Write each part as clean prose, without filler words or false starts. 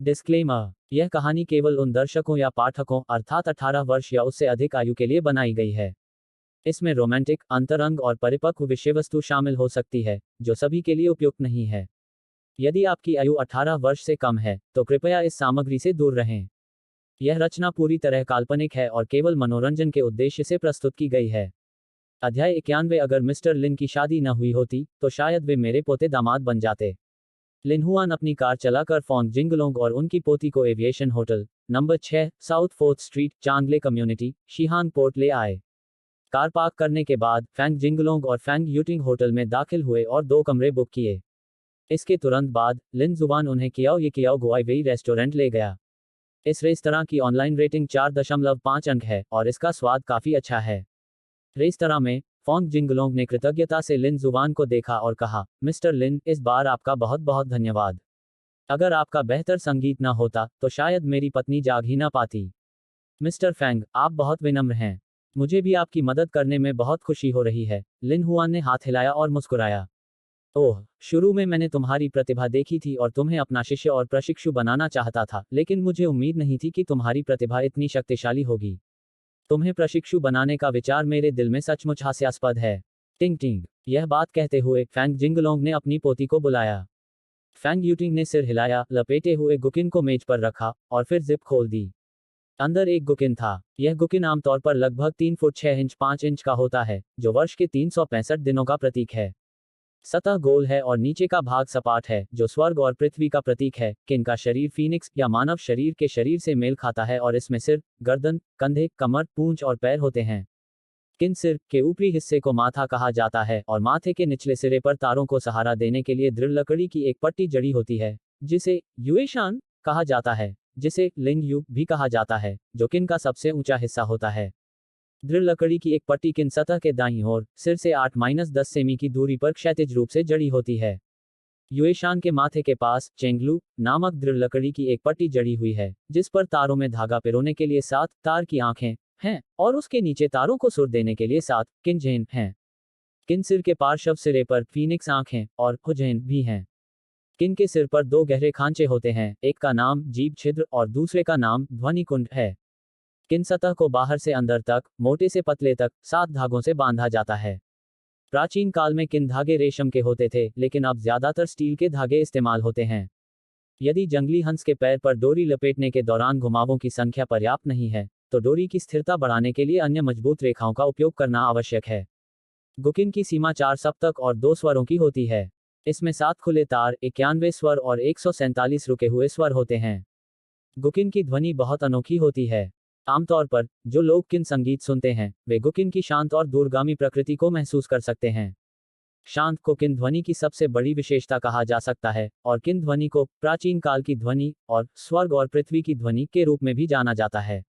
Disclaimer, यह कहानी केवल उन दर्शकों या पाठकों अर्थात 18 वर्ष या उससे अधिक आयु के लिए बनाई गई है। इसमें रोमांटिक, अंतरंग और परिपक्व विषय-वस्तु शामिल हो सकती है, जो सभी के लिए उपयुक्त नहीं है। यदि आपकी आयु 18 वर्ष से कम है, तो कृपया इस सामग्री से दूर रहें। यह रचना पूरी तरह काल्पनिक है और केवल मनोरंजन के उद्देश्य से प्रस्तुत की गई है। अध्याय 91। अगर मिस्टर लिन की शादी न हुई होती, तो शायद वे मेरे पोते दामाद बन जाते। लिन हुआन अपनी कार चलाकर फोंग जिंगलोंग और उनकी पोती को aviation hotel number 6, south 4th street, चांगले कम्युनिटी, शिहान पोर्ट ले आए। कार पार्क करने के बाद फैंग जिंगलोंग और फैंग यूटिंग होटल में दाखिल हुए और 2 कमरे बुक किए। इसके तुरंत बाद लिन जुबान उन्हें कियाओ गुआई वेई रेस्टोरेंट ले गया। इस रेस्तरां की ऑनलाइन रेटिंग 4.5 अंक है और इसका स्वाद काफी अच्छा है। रेस्तरां में फोंग जिंगलोंग ने कृतज्ञता से लिन जुबान को देखा और कहा, मिस्टर लिन, इस बार आपका बहुत बहुत धन्यवाद। अगर आपका बेहतर संगीत न होता, तो शायद मेरी पत्नी जाग ही ना पाती। मिस्टर फैंग, आप बहुत विनम्र हैं। मुझे भी आपकी मदद करने में बहुत खुशी हो रही है। लिन हुआन ने हाथ हिलाया और मुस्कुराया। ओह, शुरू में मैंने तुम्हारी प्रतिभा देखी थी और तुम्हें अपना शिष्य और प्रशिक्षु बनाना चाहता था, लेकिन मुझे उम्मीद नहीं थी कि तुम्हारी प्रतिभा इतनी शक्तिशाली होगी। तुम्हें प्रशिक्षु बनाने का विचार मेरे दिल में सचमुच हास्यास्पद है। टिंग टिंग। यह बात कहते हुए फैंग जिंगलोंग ने अपनी पोती को बुलाया। फैंग यूटिंग ने सिर हिलाया, लपेटे हुए गुकिन को मेज पर रखा और फिर जिप खोल दी। अंदर एक गुकिन था। यह गुकिन आमतौर पर लगभग 3 फुट 6 इंच 5 इंच का होता है, जो वर्ष के 365 दिनों का प्रतीक है। सतह गोल है और नीचे का भाग सपाट है, जो स्वर्ग और पृथ्वी का प्रतीक है। किन का शरीर फीनिक्स या मानव शरीर के शरीर से मेल खाता है और इसमें सिर, गर्दन, कंधे, कमर, पूंछ और पैर होते हैं। किन सिर के ऊपरी हिस्से को माथा कहा जाता है और माथे के निचले सिरे पर तारों को सहारा देने के लिए दृढ़ लकड़ी की एक पट्टी जड़ी होती है, जिसे युएशान कहा जाता है, जिसे लिंग यू भी कहा जाता है, जो किन का सबसे ऊंचा हिस्सा होता है। दृढ़ लकड़ी की एक पट्टी किन सतह के दाईं ओर सिर से 8-10 सेमी की दूरी पर क्षैतिज रूप से जड़ी होती है। युएशान के माथे के पास चेंगलू नामक दृढ़ लकड़ी की एक पट्टी जड़ी हुई है, जिस पर तारों में धागा पिरोने के लिए 7 तार की आंखें हैं और उसके नीचे तारों को सुर देने के लिए 7 किंजहेन हैं। किन सिर के पार्श्व सिरे पर फीनिक्स आंखें और हुजैन भी हैं। किन के सिर पर 2 गहरे खांचे होते हैं, एक का नाम जीभ छिद्र और दूसरे का नाम ध्वनि कुंड है। किन सतह को बाहर से अंदर तक, मोटे से पतले तक, 7 धागों से बांधा जाता है। प्राचीन काल में किन धागे रेशम के होते थे, लेकिन अब ज्यादातर स्टील के धागे इस्तेमाल होते हैं। यदि जंगली हंस के पैर पर डोरी लपेटने के दौरान घुमावों की संख्या पर्याप्त नहीं है, तो डोरी की स्थिरता बढ़ाने के लिए अन्य मजबूत रेखाओं का उपयोग करना आवश्यक है। गुकिन की सीमा 4 सप्तक और 2 स्वरों की होती है। इसमें 7 खुले तार, 91 स्वर और 147 रुके हुए स्वर होते हैं। गुकिन की ध्वनि बहुत अनोखी होती है। आमतौर पर जो लोग किन संगीत सुनते हैं, वे गुकिन की शांत और दूरगामी प्रकृति को महसूस कर सकते हैं। शांत को किन ध्वनि की सबसे बड़ी विशेषता कहा जा सकता है और किन ध्वनि को प्राचीन काल की ध्वनि और स्वर्ग और पृथ्वी की ध्वनि के रूप में भी जाना जाता है।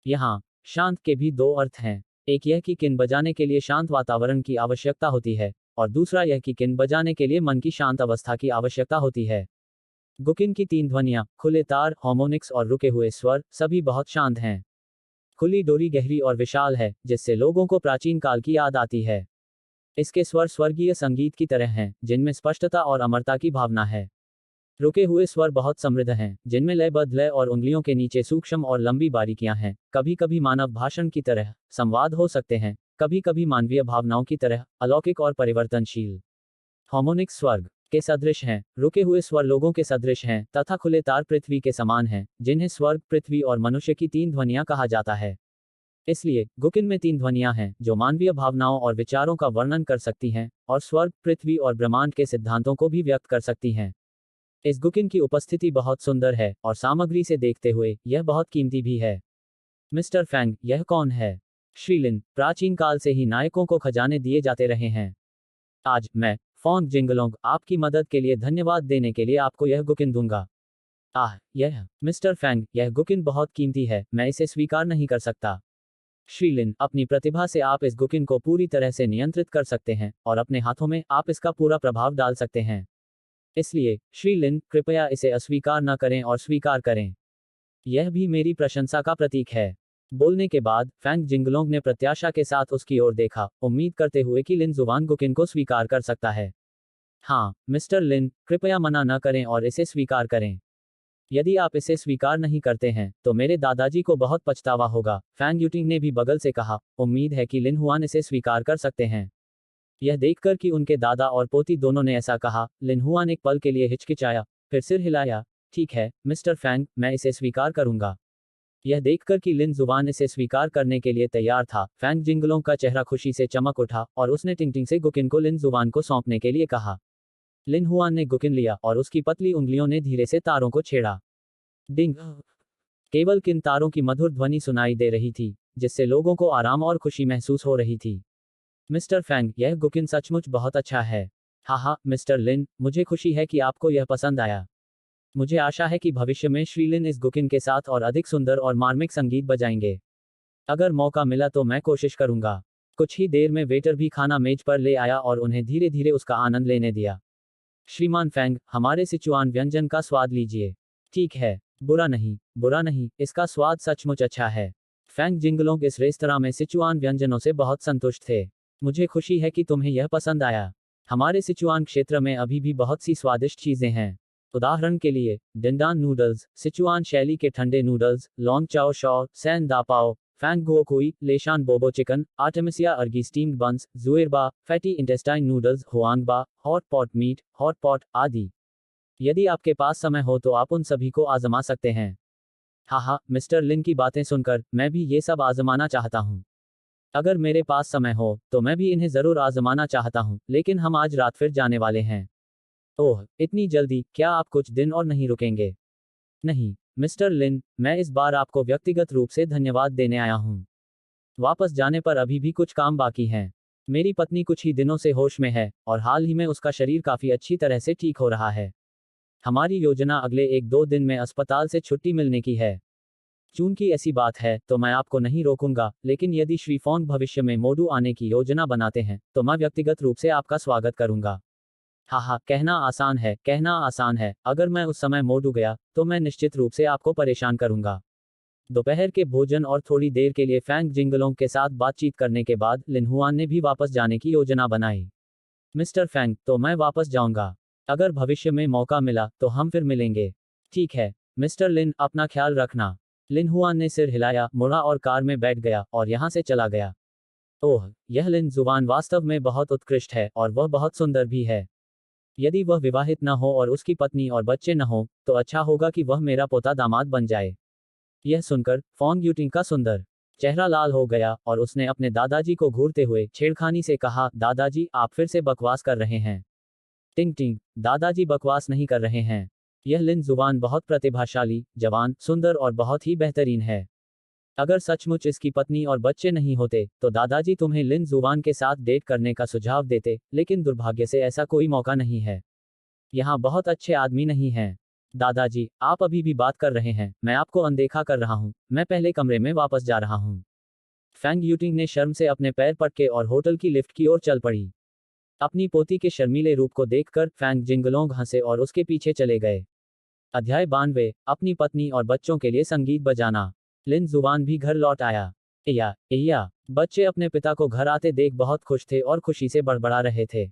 यहाँ शांत के भी 2 अर्थ हैं। एक यह कि किन बजाने के लिए शांत वातावरण की आवश्यकता होती है, और दूसरा यह कि किन बजाने के लिए मन की शांत अवस्था की आवश्यकता होती है। गुकिन की 3 ध्वनियाँ, खुले तार, हार्मोनिक्स और रुके हुए स्वर, सभी बहुत शांत हैं। खुली डोरी गहरी और विशाल है, जिससे लोगों को प्राचीन काल की याद आती है। इसके स्वर स्वर्गीय संगीत की तरह हैं, जिनमें स्पष्टता और अमरता की भावना है। रुके हुए स्वर बहुत समृद्ध हैं, जिनमें लयबद्ध लय और उंगलियों के नीचे सूक्ष्म और लंबी बारीकियां हैं। कभी कभी मानव भाषण की तरह संवाद हो सकते हैं, कभी कभी मानवीय भावनाओं की तरह अलौकिक और परिवर्तनशील। हार्मोनिक स्वर्ग के सदृश हैं, रुके हुए स्वर लोगों के सदृश हैं, तथा खुले तार पृथ्वी के समान हैं, जिन्हें स्वर्ग, पृथ्वी और मनुष्य की 3 ध्वनियां कहा जाता है। इसलिए गुकिन में 3 ध्वनियां हैं, जो मानवीय भावनाओं और विचारों का वर्णन कर सकती हैं, और स्वर्ग, पृथ्वी और ब्रह्मांड के सिद्धांतों को भी व्यक्त कर सकती हैं। इस गुकिन की उपस्थिति बहुत सुंदर है, और सामग्री से देखते हुए यह बहुत कीमती भी है। मिस्टर फैंग, यह कौन है? श्रीलिन, प्राचीन काल से ही नायकों को खजाने दिए जाते रहे हैं। आज मैं फोंग जिंगलोंग आपकी मदद के लिए धन्यवाद देने के लिए आपको यह गुकिन दूंगा। यह मिस्टर फैंग, यह गुकिन बहुत कीमती है, मैं इसे स्वीकार नहीं कर सकता। श्रीलिन, अपनी प्रतिभा से आप इस गुकिन को पूरी तरह से नियंत्रित कर सकते हैं और अपने हाथों में आप इसका पूरा प्रभाव डाल सकते हैं। इसलिए श्रीलिन, कृपया इसे अस्वीकार न करें और स्वीकार करें। यह भी मेरी प्रशंसा का प्रतीक है। बोलने के बाद फैंग जिंगलोंग ने प्रत्याशा के साथ उसकी ओर देखा, उम्मीद करते हुए कि लिन जुबान गुकिन को स्वीकार कर सकता है। हाँ, मिस्टर लिन, कृपया मना न करें और इसे स्वीकार करें। यदि आप इसे स्वीकार नहीं करते हैं तो मेरे दादाजी को बहुत पछतावा होगा। फैंग यूटिंग ने भी बगल से कहा, उम्मीद है कि लिन हुआन इसे स्वीकार कर सकते हैं। यह देखकर कि उनके दादा और पोती दोनों ने ऐसा कहा, लिन हुआन एक पल के लिए हिचकिचाया, फिर सिर हिलाया। ठीक है मिस्टर फैंग, मैं इसे स्वीकार करूंगा। यह देखकर कि लिन जुबान इसे स्वीकार करने के लिए तैयार था, फैंग जिंगलोंग का चेहरा खुशी से चमक उठा और उसने टिंगटिंग से गुकिन को लिन जुबान को सौंपने के लिए कहा। लिन हुआन ने गुकिन लिया और उसकी पतली उंगलियों ने धीरे से तारों को छेड़ा। डिंग। केवल किन तारों की मधुर ध्वनि सुनाई दे रही थी, जिससे लोगों को आराम और खुशी महसूस हो रही थी। मिस्टर फैंग, यह गुकिन सचमुच बहुत अच्छा है। हाँ मिस्टर लिन, मुझे खुशी है कि आपको यह पसंद आया। मुझे आशा है कि भविष्य में श्री लिन इस गुकिन के साथ और अधिक सुंदर और मार्मिक संगीत बजाएंगे। अगर मौका मिला तो मैं कोशिश करूंगा। कुछ ही देर में वेटर भी खाना मेज पर ले आया और उन्हें धीरे धीरे उसका आनंद लेने दिया। श्रीमान फैंग, हमारे सिचुआन व्यंजन का स्वाद लीजिए। ठीक है, बुरा नहीं, इसका स्वाद सचमुच अच्छा है। फैंग जिंगलोंग इस रेस्तरां में सिचुआन व्यंजनों से बहुत संतुष्ट थे। मुझे खुशी है कि तुम्हें यह पसंद आया। हमारे सिचुआन क्षेत्र में अभी भी बहुत सी स्वादिष्ट चीजें हैं। उदाहरण के लिए, डिंडान नूडल्स, सिचुआन शैली के ठंडे noodles, long chao shou, san dapao, fang guokui, Leshan bobo chicken, artemisia argyi steamed buns, juerba, fatty intestine noodles, huangba, hot pot meat, hot pot आदि। यदि आपके पास समय हो तो आप उन सभी को आजमा सकते हैं। हाँ मिस्टर लिन की बातें सुनकर मैं भी ये सब आजमाना चाहता हूँ। अगर मेरे पास समय हो तो मैं भी इन्हें जरूर आजमाना चाहता हूँ, लेकिन हम आज रात फिर जाने वाले हैं। ओह, इतनी जल्दी? क्या आप कुछ दिन और नहीं रुकेंगे? नहीं मिस्टर लिन, मैं इस बार आपको व्यक्तिगत रूप से धन्यवाद देने आया हूँ। वापस जाने पर अभी भी कुछ काम बाकी हैं। मेरी पत्नी कुछ ही दिनों से होश में है और हाल ही में उसका शरीर काफी अच्छी तरह से ठीक हो रहा है। हमारी योजना अगले 1-2 दिन में अस्पताल से छुट्टी मिलने की है। चूंकि ऐसी बात है तो मैं आपको नहीं रोकूंगा, लेकिन यदि श्री फोंग भविष्य में मोडू आने की योजना बनाते हैं तो मैं व्यक्तिगत रूप से आपका स्वागत करूंगा। कहना आसान है। अगर मैं उस समय मोडू गया तो मैं निश्चित रूप से आपको परेशान करूंगा। दोपहर के भोजन और थोड़ी देर के लिए फैंग जिंगलोंग के साथ बातचीत करने के बाद लिन हुआन ने भी वापस जाने की योजना बनाई। मिस्टर फैंग, तो मैं वापस जाऊंगा। अगर भविष्य में मौका मिला तो हम फिर मिलेंगे। ठीक है मिस्टर लिन, अपना ख्याल रखना। लिन हुआन ने सिर हिलाया, मुड़ा और कार में बैठ गया और यहां से चला गया। ओह, यह लिन जुबान वास्तव में बहुत उत्कृष्ट है और वह बहुत सुंदर भी है। यदि वह विवाहित न हो और उसकी पत्नी और बच्चे न हो तो अच्छा होगा कि वह मेरा पोता दामाद बन जाए। यह सुनकर फोंग यूटिंग का सुंदर चेहरा लाल हो गया और उसने अपने दादाजी को घूरते हुए छेड़खानी से कहा, दादाजी आप फिर से बकवास कर रहे हैं। टिंग टिंग, दादाजी बकवास नहीं कर रहे हैं। यह लिन जुबान बहुत प्रतिभाशाली, जवान, सुंदर और बहुत ही बेहतरीन है। अगर सचमुच इसकी पत्नी और बच्चे नहीं होते तो दादाजी तुम्हें लिन जुबान के साथ डेट करने का सुझाव देते, लेकिन दुर्भाग्य से ऐसा कोई मौका नहीं है। यहाँ बहुत अच्छे आदमी नहीं हैं। दादाजी, आप अभी भी बात कर रहे हैं, मैं आपको अनदेखा कर रहा हूँ, मैं पहले कमरे में वापस जा रहा हूँ। फैंग यूटिंग ने शर्म से अपने पैर पटके और होटल की लिफ्ट की ओर चल पड़ी। अपनी पोती के शर्मीले रूप को देखकर फैंग जिंगलोंग हंसे और उसके पीछे चले गए। अध्याय 92, अपनी पत्नी और बच्चों के लिए संगीत बजाना। लिन जुबान भी घर लौट आया। एया, बच्चे अपने पिता को घर आते देख बहुत खुश थे और खुशी से बड़बड़ा रहे थे।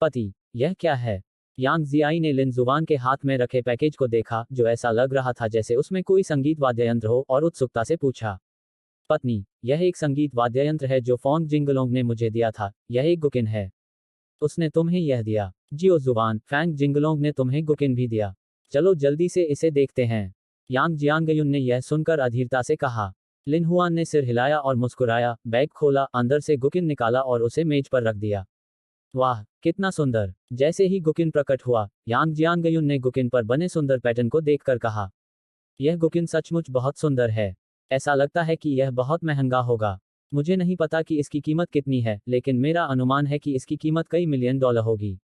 पति, यह क्या है? यांग जियाई ने लिन जुबान के हाथ में रखे पैकेज को देखा, जो ऐसा लग रहा था जैसे उसमें कोई संगीत वाद्य यंत्र हो, और उत्सुकता से पूछा। पत्नी, यह एक संगीत वाद्य यंत्र है जो फोंग जिंगलोंग ने मुझे दिया था। यह एक गुकिन है। उसने तुम्हें यह दिया? जियो जुबान, फैंग जिंगलोंग ने तुम्हें गुकिन भी दिया। चलो जल्दी से इसे देखते हैं। यांग जियांगयुन ने यह सुनकर अधीरता से कहा। लिन हुआन ने सिर हिलाया और मुस्कुराया, बैग खोला, अंदर से गुकिन निकाला और उसे मेज पर रख दिया। वाह, कितना सुंदर! जैसे ही गुकिन प्रकट हुआ, यांग जियांगयुन ने गुकिन पर बने सुंदर पैटर्न को देखकर कहा, यह गुकिन सचमुच बहुत सुंदर है। ऐसा लगता है कि यह बहुत महंगा होगा। मुझे नहीं पता कि इसकी कीमत कितनी है, लेकिन मेरा अनुमान है कि इसकी कीमत कई मिलियन डॉलर होगी।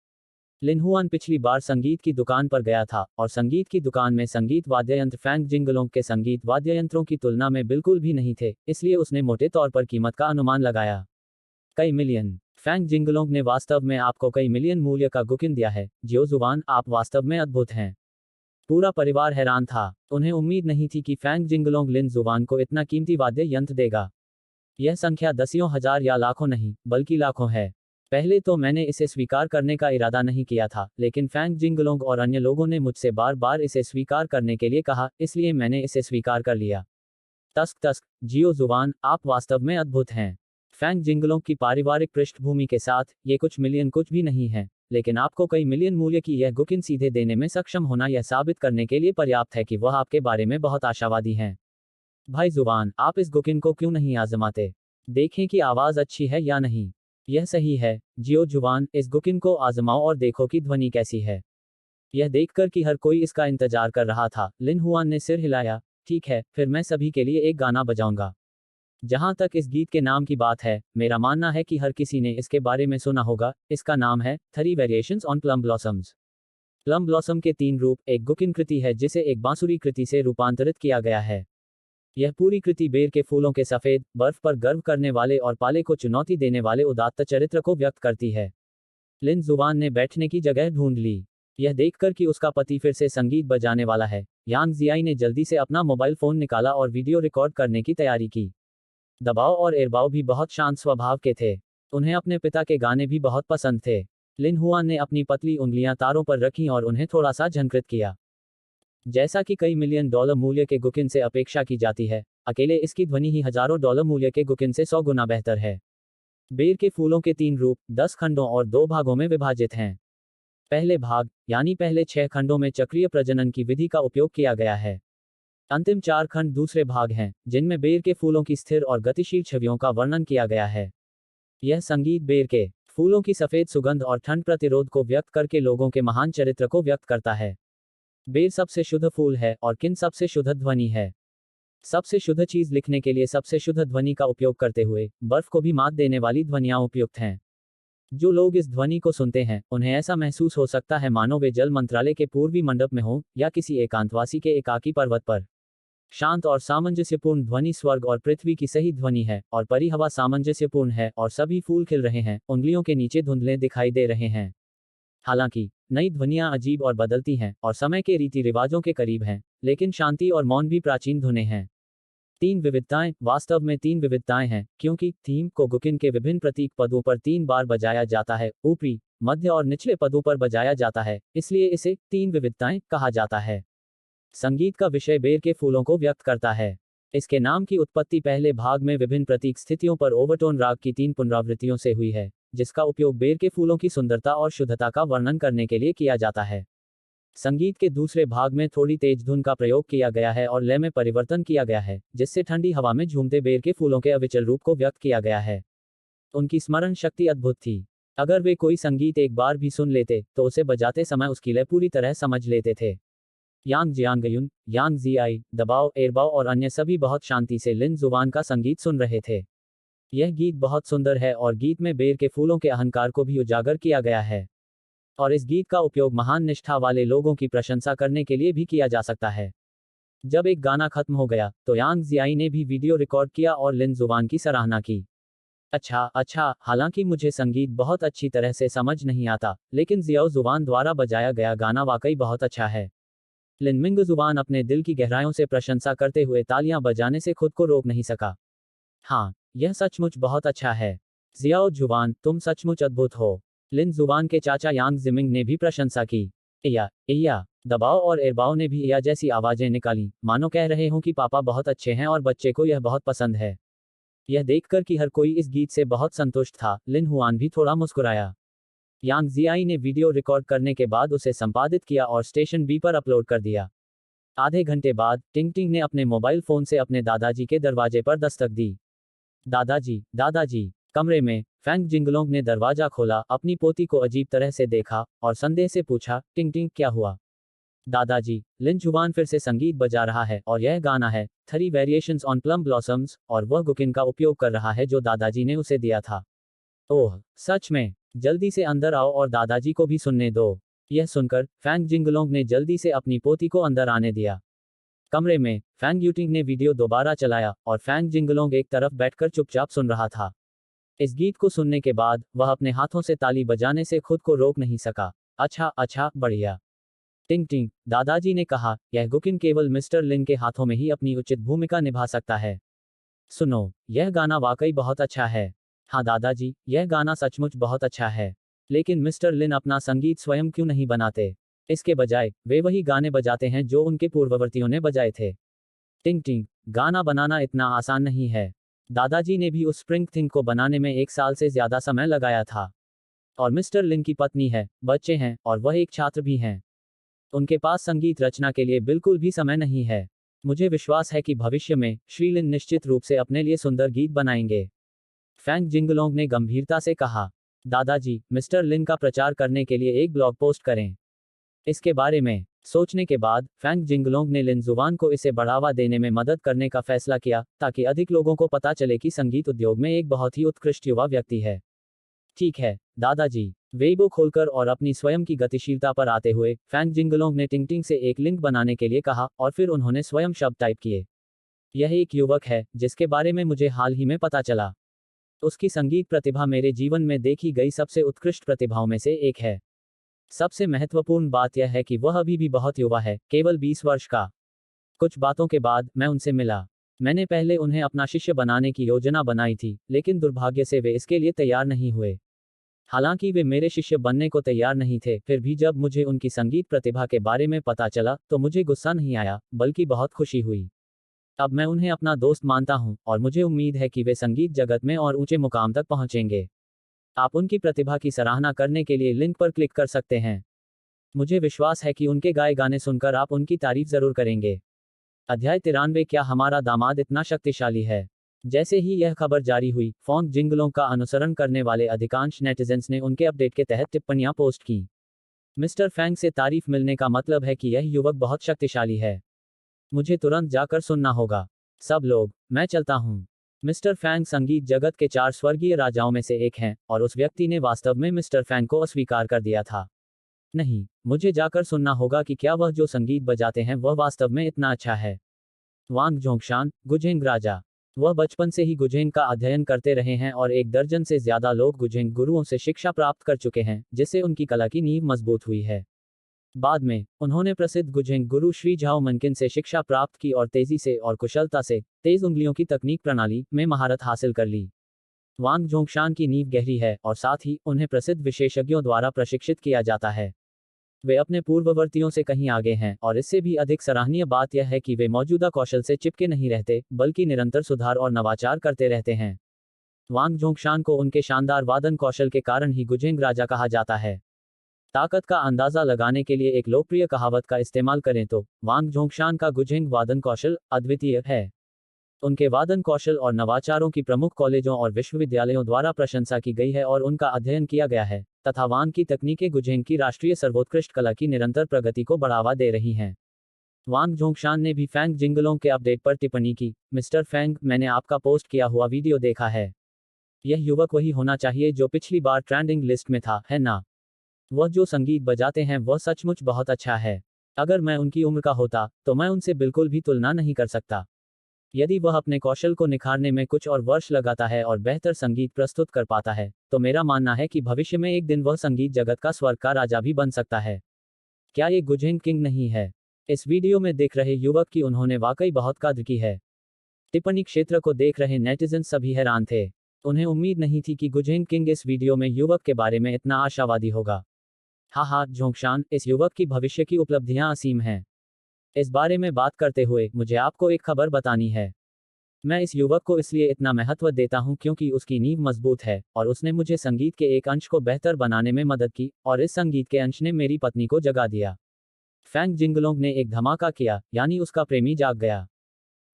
लिन हुआन पिछली बार संगीत की दुकान पर गया था और संगीत की दुकान में संगीत वाद्य यंत्र फैंग जिंगलोंग के संगीत वाद्य यंत्रों की तुलना में बिल्कुल भी नहीं थे, इसलिए उसने मोटे तौर पर कीमत का अनुमान लगाया। कई मिलियन। फैंग जिंगलोंग ने वास्तव में आपको कई मिलियन मूल्य का गुकिन दिया है। जियो जुबान, आप वास्तव में अद्भुत हैं। पूरा परिवार हैरान था। उन्हें उम्मीद नहीं थी कि फैंग जिंगलोंग लिन जुबान को इतना कीमती वाद्य यंत्र देगा। यह संख्या दसियों हजार या लाखों नहीं, बल्कि लाखों है। पहले तो मैंने इसे स्वीकार करने का इरादा नहीं किया था, लेकिन फैंग जिंगलोंग और अन्य लोगों ने मुझसे बार बार इसे स्वीकार करने के लिए कहा, इसलिए मैंने इसे स्वीकार कर लिया। तस्क तस्क, जियो जुबान, आप वास्तव में अद्भुत हैं। फैंग जिंगलोंग की पारिवारिक पृष्ठभूमि के साथ, ये कुछ मिलियन कुछ भी नहीं है, लेकिन आपको कई मिलियन मूल्य की यह गुकिन सीधे देने में सक्षम होना यह साबित करने के लिए पर्याप्त है कि वह आपके बारे में बहुत आशावादी हैं। भाई जुबान, आप इस गुकिन को क्यों नहीं आजमाते? देखें कि आवाज अच्छी है या नहीं। यह सही है, जियो जुबान, इस गुकिन को आजमाओ और देखो कि ध्वनि कैसी है। यह देखकर कि हर कोई इसका इंतजार कर रहा था, लिन हुआन ने सिर हिलाया। ठीक है, फिर मैं सभी के लिए एक गाना बजाऊंगा। जहां तक इस गीत के नाम की बात है, मेरा मानना है कि हर किसी ने इसके बारे में सुना होगा। इसका नाम है 3 variations on plum blossoms. Plum blossom के 3 रूप एक गुकिन कृति है जिसे एक बांसुरी कृति से रूपांतरित किया गया है। यह पूरी कृति बेर के फूलों के सफेद, बर्फ पर गर्व करने वाले और पाले को चुनौती देने वाले उदात्त चरित्र को व्यक्त करती है। लिन जुबान ने बैठने की जगह ढूंढ ली। यह देखकर कि उसका पति फिर से संगीत बजाने वाला है, यांग जियाई ने जल्दी से अपना मोबाइल फोन निकाला और वीडियो रिकॉर्ड करने की तैयारी की। दबाव और एरबाव भी बहुत शांत स्वभाव के थे। उन्हें अपने पिता के गाने भी बहुत पसंद थे। लिन हुआन ने अपनी पतली उंगलियां तारों पर रखीं और उन्हें थोड़ा सा झंकृत किया। जैसा कि कई मिलियन डॉलर मूल्य के गुकिन से अपेक्षा की जाती है, अकेले इसकी ध्वनि ही हजारों डॉलर मूल्य के गुकिन से 100 गुना बेहतर है। बेर के फूलों के 3 रूप 10 खंडों और 2 भागों में विभाजित हैं। पहले भाग, यानी पहले 6 खंडों में चक्रीय प्रजनन की विधि का उपयोग किया गया है। अंतिम 4 खंड दूसरे भाग हैं, जिनमें बेर के फूलों की स्थिर और गतिशील छवियों का वर्णन किया गया है। यह संगीत बेर के फूलों की सफेद सुगंध और ठंड प्रतिरोध को व्यक्त करके लोगों के महान चरित्र को व्यक्त करता है। बेर सबसे शुद्ध फूल है और किन सबसे शुद्ध ध्वनि है। सबसे शुद्ध चीज लिखने के लिए सबसे शुद्ध ध्वनि का उपयोग करते हुए, बर्फ को भी मात देने वाली ध्वनियां उपयुक्त हैं। जो लोग इस ध्वनि को सुनते हैं, उन्हें ऐसा महसूस हो सकता है मानो वे जल मंत्रालय के पूर्वी मंडप में हों, या किसी एकांतवासी के एकाकी पर्वत पर। शांत और सामंजस्यपूर्ण ध्वनि स्वर्ग और पृथ्वी की सही ध्वनि है, और परी हवा सामंजस्यपूर्ण है, और सभी फूल खिल रहे हैं, उंगलियों के नीचे धुंधले दिखाई दे रहे हैं। हालांकि नई ध्वनियां अजीब और बदलती हैं, और समय के रीति रिवाजों के करीब हैं, लेकिन शांति और मौन भी प्राचीन धुनें हैं। 3 विविधताएं, वास्तव में 3 विविधताएं हैं, क्योंकि थीम को गुकिन के विभिन्न प्रतीक पदों पर 3 बार बजाया जाता है, ऊपरी, मध्य और निचले पदों पर बजाया जाता है, इसलिए इसे 3 विविधताएं कहा जाता है। संगीत का विषय बेर के फूलों को व्यक्त करता है। इसके नाम की उत्पत्ति पहले भाग में विभिन्न प्रतीक स्थितियों पर ओवरटोन राग की 3 पुनरावृत्तियों से हुई है, जिसका उपयोग बेर के फूलों की सुंदरता और शुद्धता का वर्णन करने के लिए किया जाता है। संगीत के दूसरे भाग में थोड़ी तेज धुन का प्रयोग किया गया है और लय में परिवर्तन किया गया है, जिससे ठंडी हवा में झूमते बेर के फूलों के अविचल रूप को व्यक्त किया गया है। उनकी स्मरण शक्ति अद्भुत थी। अगर वे कोई संगीत एक बार भी सुन लेते, तो उसे बजाते समय उसकी लय पूरी तरह समझ लेते थे। यांग जियांगयुन, यांग जियाई, दबाव, एरबाव और अन्य सभी बहुत शांति से लिन जुबान का संगीत सुन रहे थे। यह गीत बहुत सुंदर है और गीत में बेर के फूलों के अहंकार को भी उजागर किया गया है। और इस गीत का उपयोग महान निष्ठा वाले लोगों की प्रशंसा करने के लिए भी किया जा सकता है। जब एक गाना खत्म हो गया, तो यांग जियाई ने भी वीडियो रिकॉर्ड किया और लिन जुबान की सराहना की। अच्छा, हालांकि मुझे संगीत बहुत अच्छी तरह से समझ नहीं आता, लेकिन जियाओ जुबान द्वारा बजाया गया गाना वाकई बहुत अच्छा है। लिन मिंग जुबान अपने दिल की गहराइयों से प्रशंसा करते हुए तालियां बजाने से खुद को रोक नहीं सका। हाँ, यह सचमुच बहुत अच्छा है। जियाओ जुबान, तुम सचमुच अद्भुत हो। लिन जुबान के चाचा यांग जिमिंग ने भी प्रशंसा की। या दबाव और एरबाव ने भी या जैसी आवाजें निकाली, मानो कह रहे हों कि पापा बहुत अच्छे हैं और बच्चे को यह बहुत पसंद है। यह देखकर कि हर कोई इस गीत से बहुत संतुष्ट था, लिन हुआन भी थोड़ा मुस्कुराया। यांग जियाई ने वीडियो रिकॉर्ड करने के बाद उसे संपादित किया और स्टेशन बी पर अपलोड कर दिया। आधे घंटे बाद टिंग टिंग ने अपने मोबाइल फोन से अपने दादाजी के दरवाजे पर दस्तक दी। दादाजी। कमरे में फैंग जिंगलोंग ने दरवाजा खोला, अपनी पोती को अजीब तरह से देखा और संदेह से पूछा, टिंग टिंग क्या हुआ? दादाजी, लिन जुबान फिर से संगीत बजा रहा है और यह गाना है 3 वेरिएशंस ऑन प्लम ब्लॉसम्स, और वह गुकिन का उपयोग कर रहा है जो दादाजी ने उसे दिया था। ओह, सच में? जल्दी से अंदर आओ और दादाजी को भी सुनने दो। यह सुनकर फैंग जिंगलोंग ने जल्दी से अपनी पोती को अंदर आने दिया। कमरे में फैंग यूटिंग ने वीडियो दोबारा चलाया और फैंग जिंगलोंग एक तरफ बैठकर चुपचाप सुन रहा था। इस गीत को सुनने के बाद वह अपने हाथों से ताली बजाने से खुद को रोक नहीं सका। अच्छा, बढ़िया। टिंग टिंग, दादाजी ने कहा, यह गुकिन केवल मिस्टर लिन के हाथों में ही अपनी उचित भूमिका निभा सकता है। सुनो, यह गाना वाकई बहुत अच्छा है। हाँ दादाजी, यह गाना सचमुच बहुत अच्छा है। लेकिन मिस्टर लिन अपना संगीत स्वयं क्यों नहीं बनाते? इसके बजाय वे वही गाने बजाते हैं जो उनके पूर्ववर्तियों ने बजाए थे। टिंग टिंग। गाना बनाना इतना आसान नहीं है। दादाजी ने भी उस स्प्रिंग थिंग को बनाने में 1 साल से ज्यादा समय लगाया था। और मिस्टर लिन की पत्नी है, बच्चे हैं, और वह एक छात्र भी हैं। उनके पास संगीत रचना के लिए बिल्कुल भी समय नहीं है। मुझे विश्वास है कि भविष्य में श्री लिन निश्चित रूप से अपने लिए सुंदर गीत बनाएंगे। फैंग जिंगलोंग ने गंभीरता से कहा। दादाजी, मिस्टर लिन का प्रचार करने के लिए एक ब्लॉग पोस्ट करें। इसके बारे में सोचने के बाद फैंग जिंगलोंग ने लिन जुबान को इसे बढ़ावा देने में मदद करने का फैसला किया, ताकि अधिक लोगों को पता चले कि संगीत उद्योग में एक बहुत ही उत्कृष्ट युवा व्यक्ति है। ठीक है दादाजी। वेइबो खोलकर और अपनी स्वयं की गतिशीलता पर आते हुए फैंग जिंगलोंग ने टिंगटिंग से एक लिंक बनाने के लिए कहा, और फिर उन्होंने स्वयं शब्द टाइप किए। यह एक युवक है जिसके बारे में मुझे हाल ही में पता चला। उसकी संगीत प्रतिभा मेरे जीवन में देखी गई सबसे उत्कृष्ट प्रतिभाओं में से एक है। सबसे महत्वपूर्ण बात यह है कि वह अभी भी बहुत युवा है, केवल 20 वर्ष का। कुछ बातों के बाद मैं उनसे मिला। मैंने पहले उन्हें अपना शिष्य बनाने की योजना बनाई थी, लेकिन दुर्भाग्य से वे इसके लिए तैयार नहीं हुए। हालांकि वे मेरे शिष्य बनने को तैयार नहीं थे, फिर भी जब मुझे उनकी संगीत प्रतिभा के बारे में पता चला तो मुझे गुस्सा नहीं आया, बल्कि बहुत खुशी हुई। अब मैं उन्हें अपना दोस्त मानता हूं, और मुझे उम्मीद है कि वे संगीत जगत में और ऊंचे मुकाम तक पहुंचेंगे। आप उनकी प्रतिभा की सराहना करने के लिए लिंक पर क्लिक कर सकते हैं। मुझे विश्वास है कि उनके गाए गाने सुनकर आप उनकी तारीफ जरूर करेंगे। अध्याय 93। क्या हमारा दामाद इतना शक्तिशाली है? जैसे ही यह खबर जारी हुई, फॉन्ग जिंगलों का अनुसरण करने वाले अधिकांश नेटिजन्स ने उनके अपडेट के तहत टिप्पणियां पोस्ट की। मिस्टर फैंग से तारीफ मिलने का मतलब है कि यह युवक बहुत शक्तिशाली है। मुझे तुरंत जाकर सुनना होगा। सब लोग, मैं चलता हूँ। मिस्टर फैंग संगीत जगत के 4 स्वर्गीय राजाओं में से एक हैं, और उस व्यक्ति ने वास्तव में मिस्टर फैंग को अस्वीकार कर दिया था। नहीं, मुझे जाकर सुनना होगा कि क्या वह जो संगीत बजाते हैं वह वास्तव में इतना अच्छा है। वांग जोंगशान, गुजेंग राजा। वह बचपन से ही गुजेंग का अध्ययन करते रहे हैं और 1 दर्जन से ज्यादा लोग गुजेंग गुरुओं से शिक्षा प्राप्त कर चुके हैं, जिससे उनकी कला की नींव मजबूत हुई है। बाद में उन्होंने प्रसिद्ध गुजेंग गुरु श्री झाओ मनकिन से शिक्षा प्राप्त की और तेजी से और कुशलता से तेज उंगलियों की तकनीक प्रणाली में महारत हासिल कर ली। वांग जोंगशान की नींव गहरी है, और साथ ही उन्हें प्रसिद्ध विशेषज्ञों द्वारा प्रशिक्षित किया जाता है। वे अपने पूर्ववर्तियों से कहीं आगे हैं, और इससे भी अधिक सराहनीय बात यह है कि वे मौजूदा कौशल से चिपके नहीं रहते, बल्कि निरंतर सुधार और नवाचार करते रहते हैं। वांग जोंगशान को उनके शानदार वादन कौशल के कारण ही गुजेंग राजा कहा जाता है। ताकत का अंदाजा लगाने के लिए एक लोकप्रिय कहावत का इस्तेमाल करें तो वांग जोंगशान का गुजेंग वादन कौशल अद्वितीय है। उनके वादन कौशल और नवाचारों की प्रमुख कॉलेजों और विश्वविद्यालयों द्वारा प्रशंसा की गई है और उनका अध्ययन किया गया है, तथा वांग की तकनीकें गुजेंग की राष्ट्रीय सर्वोत्कृष्ट कला की निरंतर प्रगति को बढ़ावा दे रही हैं। वांग जोंगशान ने भी फैंग जिंगलों के अपडेट पर टिप्पणी की। मिस्टर फैंग, मैंने आपका पोस्ट किया हुआ वीडियो देखा है। यह युवक वही होना चाहिए जो पिछली बार ट्रेंडिंग लिस्ट में था, है ना? वह जो संगीत बजाते हैं वह सचमुच बहुत अच्छा है। अगर मैं उनकी उम्र का होता तो मैं उनसे बिल्कुल भी तुलना नहीं कर सकता। यदि वह अपने कौशल को निखारने में कुछ और वर्ष लगाता है और बेहतर संगीत प्रस्तुत कर पाता है, तो मेरा मानना है कि भविष्य में एक दिन वह संगीत जगत का स्वर्ग का राजा भी बन सकता है। क्या ये गुजेंग किंग नहीं है? इस वीडियो में देख रहे युवक की उन्होंने वाकई बहुत कद्र की है। टिप्पणी क्षेत्र को देख रहे नेटिजन सभी हैरान थे। उन्हें उम्मीद नहीं थी कि गुजेंग किंग इस वीडियो में युवक के बारे में इतना आशावादी होगा। हाँ जोंगशान, इस युवक की भविष्य की उपलब्धियां असीम हैं। इस बारे में बात करते हुए मुझे आपको एक खबर बतानी है। मैं इस युवक को इसलिए इतना महत्व देता हूं क्योंकि उसकी नींव मजबूत है, और उसने मुझे संगीत के एक अंश को बेहतर बनाने में मदद की, और इस संगीत के अंश ने मेरी पत्नी को जगा दिया। फैंग जिंगलोंग ने एक धमाका किया, यानी उसका प्रेमी जाग गया।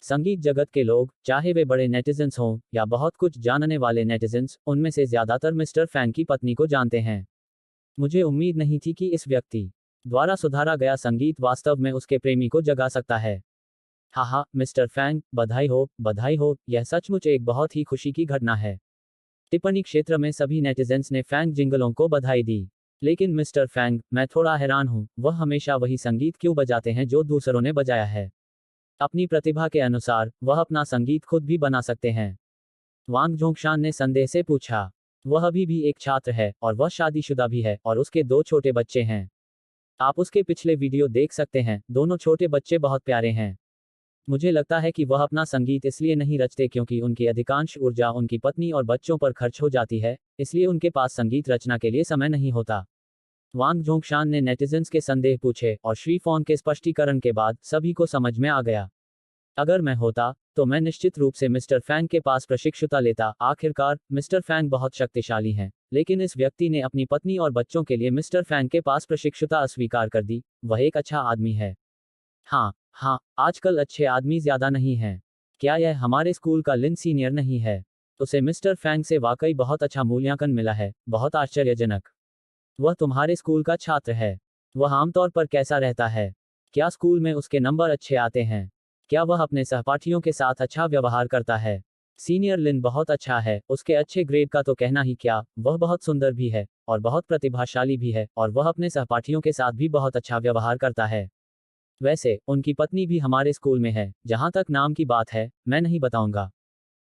संगीत जगत के लोग, चाहे वे बड़े नेटिजन्स हों या बहुत कुछ जानने वाले नेटिजन्स, उनमें से ज्यादातर मिस्टर फैंग की पत्नी को जानते हैं। मुझे उम्मीद नहीं थी कि इस व्यक्ति द्वारा सुधारा गया संगीत वास्तव में उसके प्रेमी को जगा सकता है। हाँ मिस्टर फैंग, बधाई हो, यह सचमुच एक बहुत ही खुशी की घटना है। टिप्पणी क्षेत्र में सभी नेटिजन्स ने फैंग जिंगलों को बधाई दी। लेकिन मिस्टर फैंग, मैं थोड़ा हैरान हूँ, वह हमेशा वही संगीत क्यों बजाते हैं जो दूसरों ने बजाया है? अपनी प्रतिभा के अनुसार वह अपना संगीत खुद भी बना सकते हैं। वांग जोंगशान ने संदेह से पूछा। वह अभी भी एक छात्र है, और वह शादीशुदा भी है, और उसके 2 छोटे बच्चे हैं। आप उसके पिछले वीडियो देख सकते हैं, दोनों छोटे बच्चे बहुत प्यारे हैं। मुझे लगता है कि वह अपना संगीत इसलिए नहीं रचते क्योंकि उनकी अधिकांश ऊर्जा उनकी पत्नी और बच्चों पर खर्च हो जाती है, इसलिए उनके पास संगीत रचना के लिए समय नहीं होता। वांग जोंगशान ने नेटिजन्स के संदेह पूछे और श्री फॉन के स्पष्टीकरण के बाद सभी को समझ में आ गया। अगर मैं होता तो मैं निश्चित रूप से मिस्टर फैंग के पास प्रशिक्षुता लेता। आखिरकार मिस्टर फैंग बहुत शक्तिशाली हैं, लेकिन इस व्यक्ति ने अपनी पत्नी और बच्चों के लिए मिस्टर फैंग के पास प्रशिक्षुता अस्वीकार कर दी। वह एक अच्छा आदमी है। हाँ, हाँ, आजकल अच्छे आदमी ज्यादा नहीं हैं। क्या यह हमारे स्कूल का लिन सीनियर नहीं है? उसे मिस्टर फैंग से वाकई बहुत अच्छा मूल्यांकन मिला है, बहुत आश्चर्यजनक। वह तुम्हारे स्कूल का छात्र है। वह आमतौर पर कैसा रहता है? क्या स्कूल में उसके नंबर अच्छे आते हैं? क्या वह अपने सहपाठियों के साथ अच्छा व्यवहार करता है? सीनियर लिन बहुत अच्छा है, उसके अच्छे ग्रेड का तो कहना ही क्या, वह बहुत सुंदर भी है, और बहुत प्रतिभाशाली भी है, और वह अपने सहपाठियों के साथ भी बहुत अच्छा व्यवहार करता है। वैसे, उनकी पत्नी भी हमारे स्कूल में है। जहां तक नाम की बात है, मैं नहीं बताऊंगा।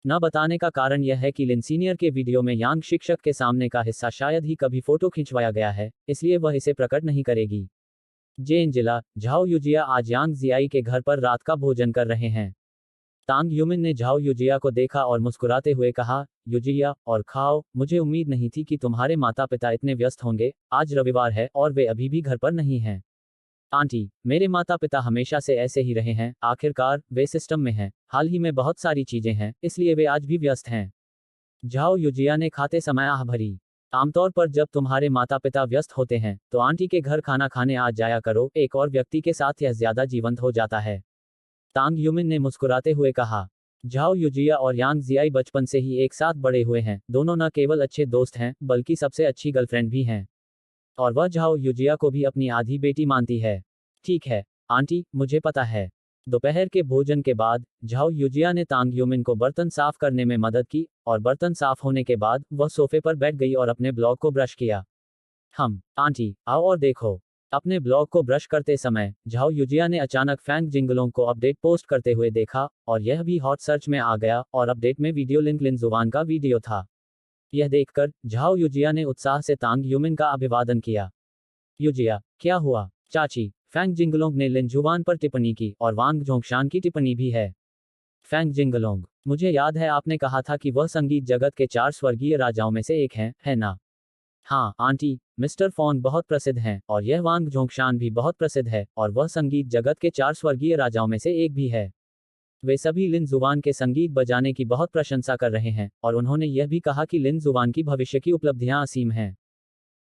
न बताने का कारण यह है कि लिन सीनियर के वीडियो में यांग शिक्षक के सामने का हिस्सा शायद ही कभी फोटो खिंचवाया गया है, इसलिए वह इसे प्रकट नहीं करेगी। जेनजिला, झाओ युजिया आज यांग जियाई के घर पर रात का भोजन कर रहे हैं। तांग युमिन ने झाओ युजिया को देखा और मुस्कुराते हुए कहा, युजिया, और खाओ, मुझे उम्मीद नहीं थी कि तुम्हारे माता पिता इतने व्यस्त होंगे। आज रविवार है और वे अभी भी घर पर नहीं हैं। आंटी, मेरे माता पिता हमेशा से ऐसे ही रहे हैं, आखिरकार वे सिस्टम में हैं। हाल ही में बहुत सारी चीजें हैं, इसलिए वे आज भी व्यस्त हैं। झाओ युजिया ने खाते समय आह भरी। आमतौर पर जब तुम्हारे माता पिता व्यस्त होते हैं तो आंटी के घर खाना खाने आ जाया करो, एक और व्यक्ति के साथ यह ज्यादा जीवंत हो जाता है। तांग युमिन ने मुस्कुराते हुए कहा। झाओ युजिया और यांग जियाई बचपन से ही एक साथ बड़े हुए हैं, दोनों न केवल अच्छे दोस्त हैं बल्कि सबसे अच्छी गर्लफ्रेंड भी हैं। और वह झाओ युजिया को भी अपनी आधी बेटी मानती है। ठीक है आंटी, मुझे पता है। दोपहर के भोजन के बाद झाओ युजिया ने तांग युमिन को बर्तन साफ करने में मदद की, और बर्तन साफ होने के बाद वह सोफे पर बैठ गई और अपने ब्लॉग को ब्रश किया। आंटी, आओ और देखो। अपने ब्लॉग को ब्रश करते समय झाओ युजिया ने अचानक फैंग जिंगलोंग को अपडेट पोस्ट करते हुए देखा, और यह भी हॉट सर्च में आ गया, और अपडेट में वीडियो लिंक लिन जुवान का वीडियो था। यह देखकर झाओ युजिया ने उत्साह से तांग युमिन का अभिवादन किया। युजिया, क्या हुआ? चाची, फैंग जिंगलोंग ने लिन जुवान पर टिप्पणी की, और वांग जोंगशान की टिप्पणी भी है। फैंग जिंगलोंग, मुझे याद है आपने कहा था कि वह संगीत जगत के 4 स्वर्गीय राजाओं में से एक हैं, है ना? हाँ आंटी, मिस्टर फॉन बहुत प्रसिद्ध हैं, और यह वांग जोंगशान भी बहुत प्रसिद्ध है, और वह संगीत जगत के 4 स्वर्गीय राजाओं में से एक भी है। वे सभी लिन जुवान के संगीत बजाने की बहुत प्रशंसा कर रहे हैं, और उन्होंने यह भी कहा कि लिन जुवान की भविष्य की उपलब्धियां असीम हैं।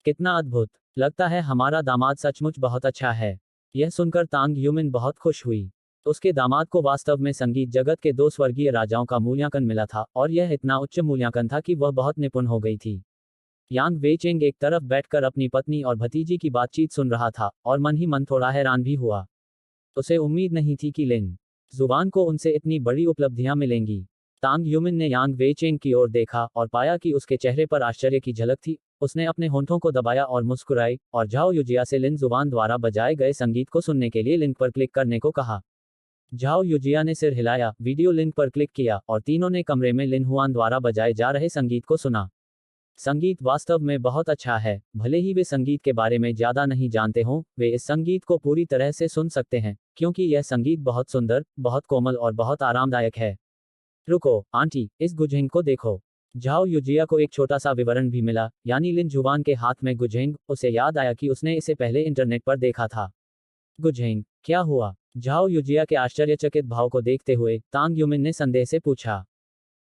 कितना अद्भुत! लगता है हमारा दामाद सचमुच बहुत अच्छा है। यह सुनकर तांग युमिन बहुत खुश हुई। उसके दामाद को वास्तव में संगीत जगत के 2 स्वर्गीय राजाओं का मूल्यांकन मिला था, और यह इतना उच्च मूल्यांकन था कि वह बहुत निपुण हो गई थी। यांग वेचेंग एक तरफ बैठकर अपनी पत्नी और भतीजी की बातचीत सुन रहा था, और मन ही मन थोड़ा हैरान भी हुआ। उसे उम्मीद नहीं थी कि लिन जुबान को उनसे इतनी बड़ी उपलब्धियां मिलेंगी। तांग युमिन ने यांग वेचेंग की ओर देखा और पाया कि उसके चेहरे पर आश्चर्य की झलक थी। उसने अपने होंठों को दबाया और मुस्कुराई, और झाओ युजिया से लिन जुबान द्वारा बजाए गए संगीत को सुनने के लिए लिंक पर क्लिक करने को कहा। झाओ युजिया ने सिर हिलाया, वीडियो लिंक पर क्लिक किया, और तीनों ने कमरे में लिन हुआन द्वारा बजाए जा रहे संगीत को सुना। संगीत वास्तव में बहुत अच्छा है। भले ही वे संगीत के बारे में ज्यादा नहीं जानते हों, वे इस संगीत को पूरी तरह से सुन सकते हैं, क्योंकि यह संगीत बहुत सुंदर, बहुत कोमल और बहुत आरामदायक है। रुको आंटी, इस गुझेंग को देखो। झाओ युजिया को एक छोटा सा विवरण भी मिला, यानी लिन जुबान के हाथ में गुझेंग। उसे याद आया कि उसने इसे पहले इंटरनेट पर देखा था। गुझेंग, क्या हुआ? झाओ युजिया के आश्चर्यचकित भाव को देखते हुए तांग युमिन ने संदेह से पूछा।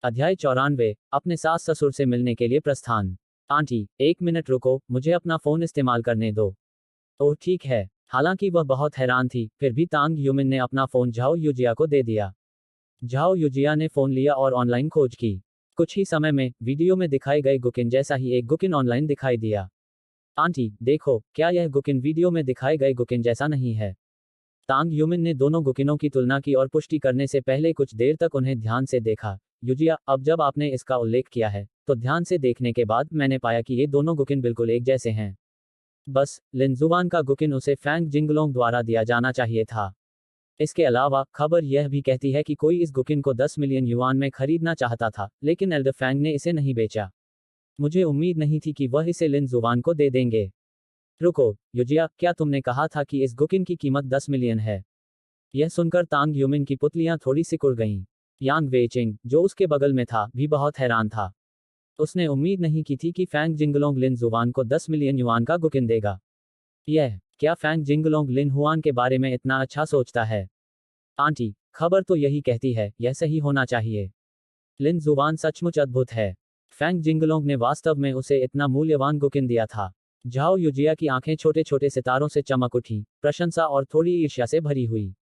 अध्याय 94, अपने सास ससुर से मिलने के लिए प्रस्थान। आंटी, 1 मिनट रुको, मुझे अपना फोन इस्तेमाल करने दो। ओह ठीक है। हालांकि वह बहुत हैरान थी, फिर भी तांग युमिन ने अपना फोन झाओ युजिया को दे दिया। झाओ युजिया ने फोन लिया और ऑनलाइन खोज की। कुछ ही समय में वीडियो में दिखाए गए गुकिन जैसा ही एक गुकिन ऑनलाइन दिखाई दिया। आंटी, देखो, क्या यह गुकिन वीडियो में दिखाए गए गुकिन जैसा नहीं है? तांग युमिन ने दोनों गुकिनों की तुलना की और पुष्टि करने से पहले कुछ देर तक उन्हें ध्यान से देखा। युजिया, अब जब आपने इसका उल्लेख किया है, तो ध्यान से देखने के बाद मैंने पाया कि ये दोनों गुकिन बिल्कुल एक जैसे हैं। बस, लिन जुबान का गुकिन उसे फैंग जिंगलोंग द्वारा दिया जाना चाहिए था। इसके अलावा खबर यह भी कहती है कि कोई इस गुकिन को 10 मिलियन युआन में खरीदना चाहता था, लेकिन एल्डर फैंग ने इसे नहीं बेचा। मुझे उम्मीद नहीं थी कि वह इसे लिन जुबान को दे देंगे। रुको, युजिया, क्या तुमने कहा था कि इस गुकिन की कीमत 10 मिलियन है? यह सुनकर तांग युमिन की पुतलियां थोड़ी सिकुड़ गईं। यांग वेचिंग, जो उसके बगल में था, भी बहुत हैरान था। उसने उम्मीद नहीं की थी कि फैंग जिंगलोंग लिन जुवान को 10 मिलियन युआन का गुकिन देगा। क्या फैंग जिंगलोंग लिन हुआन के बारे में इतना अच्छा सोचता है? आंटी, खबर तो यही कहती है, यह सही होना चाहिए। लिन जुवान सचमुच अद्भुत है। फैंग जिंगलोंग ने वास्तव में उसे इतना मूल्यवान गुकिन दिया था। झाओ युजिया की आंखें छोटे छोटे सितारों से चमक उठी, प्रशंसा और थोड़ी ईर्ष्या से भरी हुई।